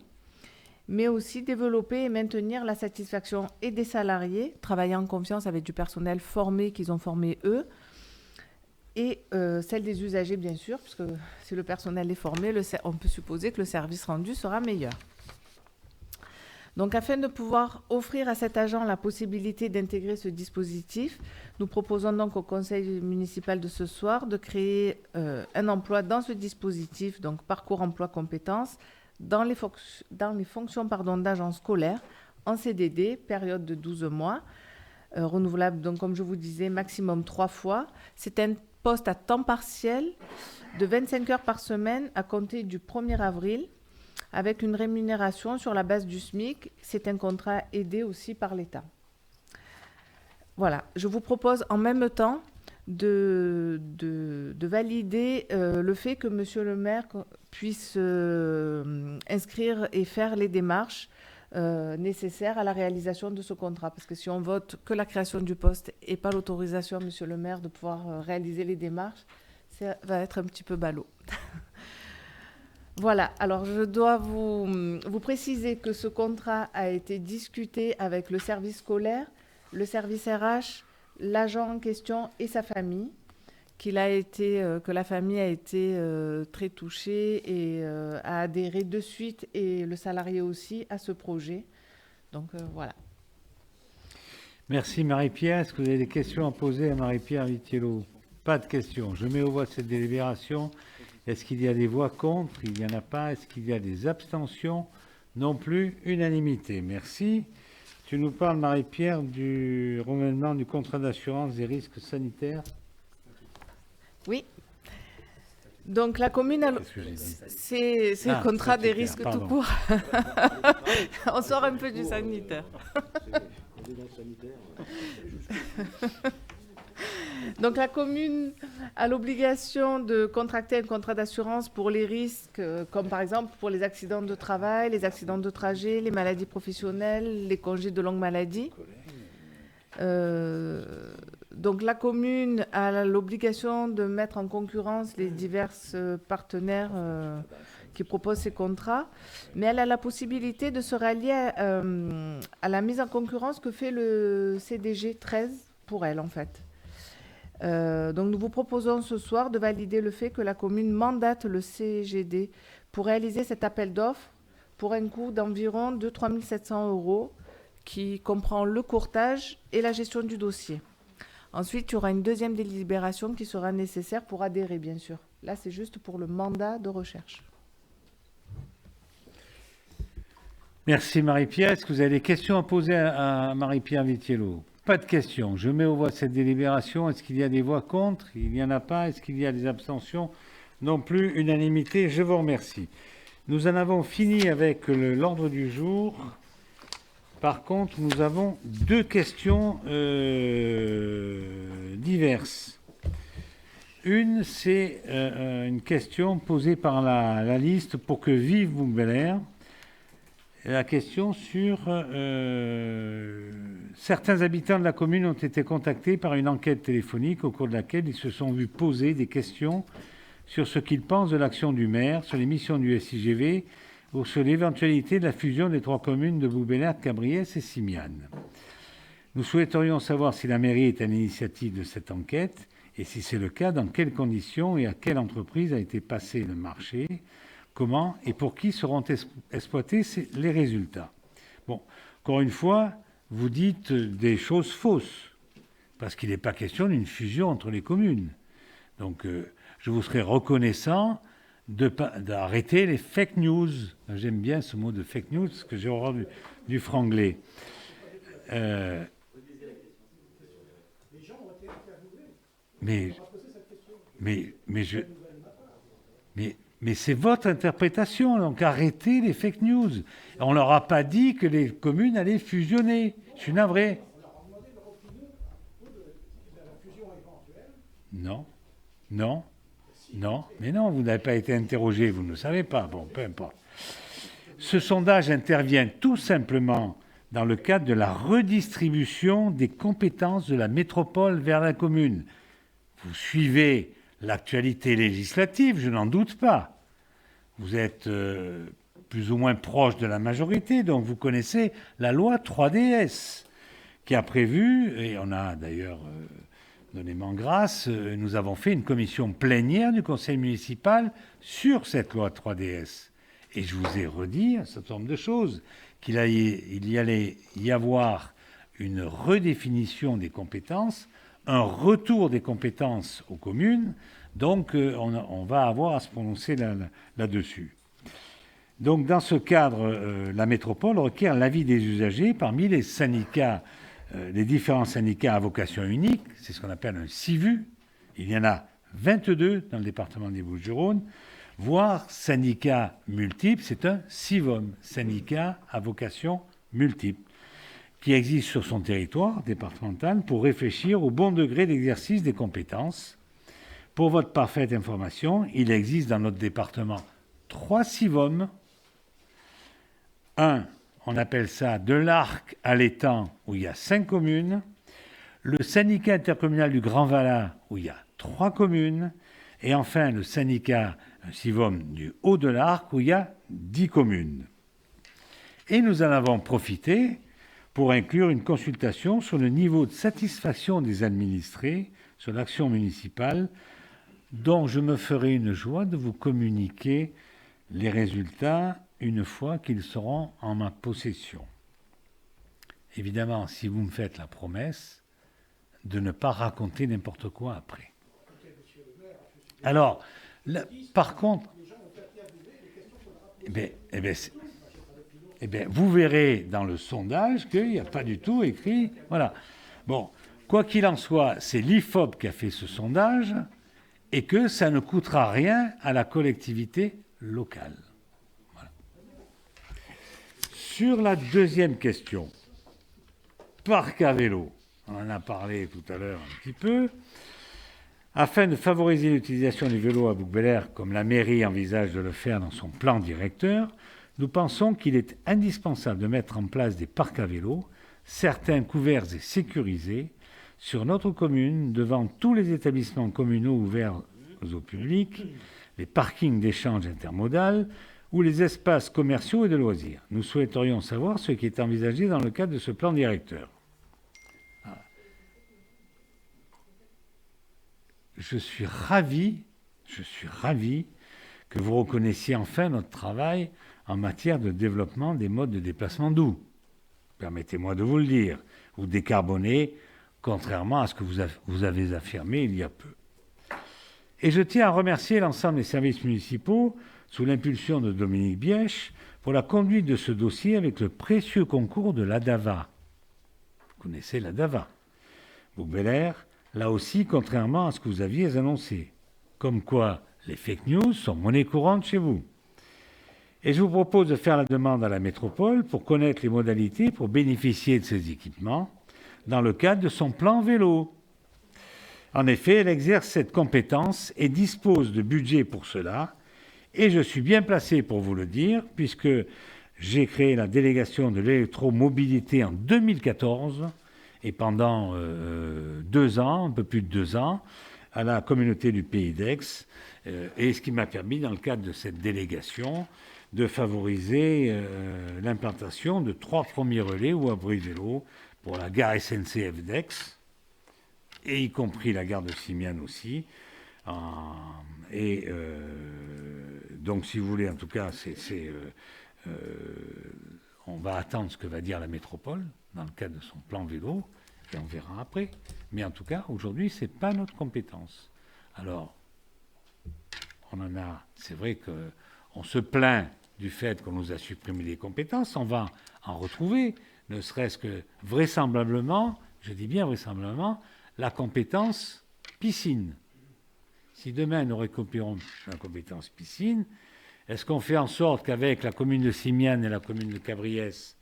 mais aussi développer et maintenir la satisfaction et des salariés, travailler en confiance avec du personnel formé qu'ils ont formé eux, et celle des usagers, bien sûr, puisque si le personnel est formé, on peut supposer que le service rendu sera meilleur. Donc, afin de pouvoir offrir à cet agent la possibilité d'intégrer ce dispositif, nous proposons donc au conseil municipal de ce soir de créer un emploi dans ce dispositif, donc parcours emploi compétences, dans les fonctions d'agent scolaire, en CDD, période de 12 mois, renouvelable, donc comme je vous disais, maximum 3 fois. C'est un poste à temps partiel de 25 heures par semaine à compter du 1er avril, avec une rémunération sur la base du SMIC. C'est un contrat aidé aussi par l'État. Voilà, je vous propose en même temps de valider le fait que Monsieur le maire puisse inscrire et faire les démarches nécessaires à la réalisation de ce contrat. Parce que si on vote que la création du poste et pas l'autorisation, Monsieur le maire, de pouvoir réaliser les démarches, ça va être un petit peu ballot. Voilà, alors je dois vous préciser que ce contrat a été discuté avec le service scolaire, le service RH, l'agent en question et sa famille, que la famille a été très touchée et a adhéré de suite, et le salarié aussi, à ce projet. Donc voilà. Merci Marie-Pierre. Est-ce que vous avez des questions à poser à Marie-Pierre Vitiello? Pas de questions. Je mets aux voix cette délibération. Est-ce qu'il y a des voix contre? Il n'y en a pas. Est-ce qu'il y a des abstentions? Non plus. Unanimité. Merci. Tu nous parles, Marie-Pierre, du renouvellement du contrat d'assurance des risques sanitaires? Oui. Donc la commune, c'est le contrat des risques tout court. On sort un peu du sanitaire. Donc la commune a l'obligation de contracter un contrat d'assurance pour les risques, comme par exemple pour les accidents de travail, les accidents de trajet, les maladies professionnelles, les congés de longue maladie. Donc la commune a l'obligation de mettre en concurrence les divers partenaires qui proposent ces contrats, mais elle a la possibilité de se rallier à la mise en concurrence que fait le CDG 13 pour elle, en fait. Donc nous vous proposons ce soir de valider le fait que la commune mandate le CGD pour réaliser cet appel d'offres pour un coût d'environ de 3 700 € qui comprend le courtage et la gestion du dossier. Ensuite, il y aura une deuxième délibération qui sera nécessaire pour adhérer, bien sûr. Là, c'est juste pour le mandat de recherche. Merci Marie-Pierre. Est-ce que vous avez des questions à poser à Marie-Pierre Vitiello? Pas de questions. Je mets aux voix cette délibération. Est-ce qu'il y a des voix contre? Il n'y en a pas. Est-ce qu'il y a des abstentions? Non plus. Unanimité. Je vous remercie. Nous en avons fini avec l'ordre du jour. Par contre, nous avons deux questions diverses. Une, c'est une question posée par la liste pour que vive Bouc-Bel-Air. La question sur certains habitants de la commune ont été contactés par une enquête téléphonique au cours de laquelle ils se sont vus poser des questions sur ce qu'ils pensent de l'action du maire, sur les missions du SIGV ou sur l'éventualité de la fusion des trois communes de Bouc-Bel-Air, Cabriès et Simiane. Nous souhaiterions savoir si la mairie est à l'initiative de cette enquête et si c'est le cas, dans quelles conditions et à quelle entreprise a été passé le marché, comment et pour qui seront exploités les résultats. Bon, encore une fois, vous dites des choses fausses, parce qu'il n'est pas question d'une fusion entre les communes. Donc, je vous serais reconnaissant d'arrêter les fake news. J'aime bien ce mot de fake news, parce que j'ai horreur du franglais. Mais c'est votre interprétation, donc arrêtez les fake news. On ne leur a pas dit que les communes allaient fusionner. Je suis navré. Non, mais non, vous n'avez pas été interrogé, vous ne le savez pas. Bon, peu importe. Ce sondage intervient tout simplement dans le cadre de la redistribution des compétences de la métropole vers la commune. Vous suivez l'actualité législative, je n'en doute pas. Vous êtes plus ou moins proche de la majorité, donc vous connaissez la loi 3DS qui a prévu, et on a d'ailleurs, donnez-moi grâce, nous avons fait une commission plénière du conseil municipal sur cette loi 3DS. Et je vous ai redit un certain nombre de choses qu'il y allait y avoir une redéfinition des compétences, un retour des compétences aux communes. Donc, on va avoir à se prononcer là-dessus. Donc, dans ce cadre, la métropole requiert l'avis des usagers parmi les syndicats, les différents syndicats à vocation unique. C'est ce qu'on appelle un SIVU. Il y en a 22 dans le département des Bouches-du-Rhône, voire syndicat multiple. C'est un SIVOM, syndicat à vocation multiple, qui existe sur son territoire départemental pour réfléchir au bon degré d'exercice des compétences. Pour votre parfaite information, il existe dans notre département 3 SIVOM. Un, on appelle ça de l'Arc à l'Étang, où il y a 5 communes. Le syndicat intercommunal du Grand Vallat, où il y a 3 communes. Et enfin, le syndicat SIVOM du Haut de l'Arc, où il y a 10 communes. Et nous en avons profité pour inclure une consultation sur le niveau de satisfaction des administrés sur l'action municipale, dont je me ferai une joie de vous communiquer les résultats une fois qu'ils seront en ma possession. Évidemment, si vous me faites la promesse de ne pas raconter n'importe quoi après. Alors, là, par contre, vous verrez dans le sondage qu'il n'y a pas du tout écrit. Voilà. Bon, quoi qu'il en soit, c'est l'IFOP qui a fait ce sondage et que ça ne coûtera rien à la collectivité locale. Voilà. Sur la deuxième question, parc à vélo, on en a parlé tout à l'heure un petit peu. Afin de favoriser l'utilisation du vélo à Bouc-Bel-Air, comme la mairie envisage de le faire dans son plan directeur, nous pensons qu'il est indispensable de mettre en place des parcs à vélo, certains couverts et sécurisés, sur notre commune, devant tous les établissements communaux ouverts au public, les parkings d'échange intermodal ou les espaces commerciaux et de loisirs. Nous souhaiterions savoir ce qui est envisagé dans le cadre de ce plan directeur. Je suis ravi que vous reconnaissiez enfin notre travail en matière de développement des modes de déplacement doux. Permettez-moi de vous le dire, ou décarboner, contrairement à ce que vous avez affirmé il y a peu. Et je tiens à remercier l'ensemble des services municipaux, sous l'impulsion de Dominique Bièche, pour la conduite de ce dossier avec le précieux concours de l'ADAVA. Vous connaissez l'ADAVA. Bouc-Bel-Air, là aussi, contrairement à ce que vous aviez annoncé. Comme quoi, les fake news sont monnaie courante chez vous. Et je vous propose de faire la demande à la métropole pour connaître les modalités pour bénéficier de ces équipements dans le cadre de son plan vélo. En effet, elle exerce cette compétence et dispose de budget pour cela. Et je suis bien placé pour vous le dire, puisque j'ai créé la délégation de l'électromobilité en 2014 et pendant 2 ans, un peu plus de 2 ans, à la communauté du Pays d'Aix, et ce qui m'a permis, dans le cadre de cette délégation, de favoriser l'implantation de 3 premiers relais ou abris vélo pour la gare SNCF d'Aix, et y compris la gare de Simiane aussi. Donc, si vous voulez, en tout cas, on va attendre ce que va dire la métropole dans le cadre de son plan vélo, et on verra après. Mais en tout cas, aujourd'hui, ce n'est pas notre compétence. Alors, c'est vrai qu'on se plaint du fait qu'on nous a supprimé les compétences, on va en retrouver, ne serait-ce que vraisemblablement, je dis bien vraisemblablement, la compétence piscine. Si demain nous récupérons la compétence piscine, est-ce qu'on fait en sorte qu'avec la commune de Simiane et la commune de Cabriès,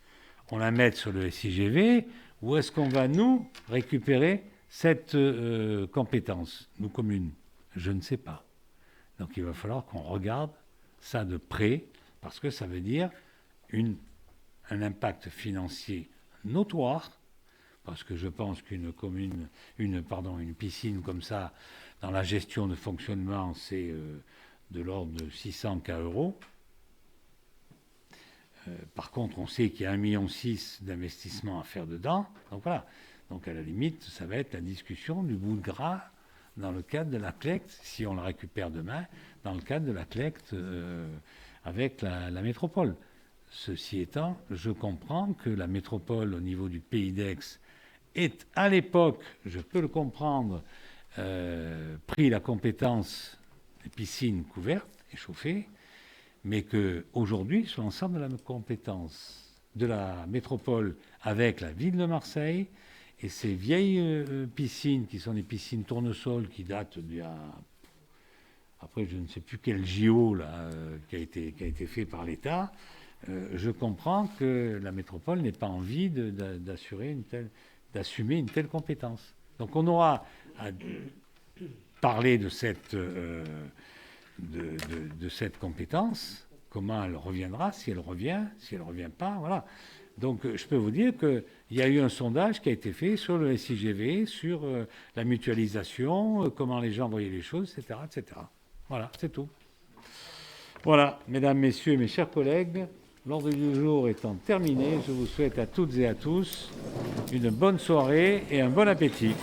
on la mette sur le SIGV, ou est-ce qu'on va, nous, récupérer cette compétence, nous, communes? Je ne sais pas. Donc il va falloir qu'on regarde ça de près, parce que ça veut dire un impact financier notoire, parce que je pense qu'une commune, une piscine comme ça, dans la gestion de fonctionnement, c'est de l'ordre de 600 €. Par contre, on sait qu'il y a 1,6 million d'investissements à faire dedans. Donc voilà. Donc à la limite, ça va être la discussion du bout de gras dans le cadre de la collecte, si on la récupère demain, dans le cadre de la collecte avec la métropole. Ceci étant, je comprends que la métropole au niveau du Pays d'Aix est, à l'époque, je peux le comprendre, pris la compétence des piscines couvertes et chauffées, mais qu'aujourd'hui, sur l'ensemble de la compétence de la métropole avec la ville de Marseille et ces vieilles piscines qui sont des piscines tournesol qui datent d'il y a... Après, je ne sais plus quel JO là, qui a été fait par l'État, je comprends que la métropole n'ait pas envie d'assumer une telle compétence. Donc on aura à parler de cette compétence, comment elle reviendra, si elle revient pas, voilà. Donc je peux vous dire qu'il y a eu un sondage qui a été fait sur le SIGV, sur la mutualisation, comment les gens voyaient les choses, etc., etc. Voilà, c'est tout. Voilà, mesdames, messieurs, mes chers collègues, l'ordre du jour étant terminé, je vous souhaite à toutes et à tous une bonne soirée et un bon appétit.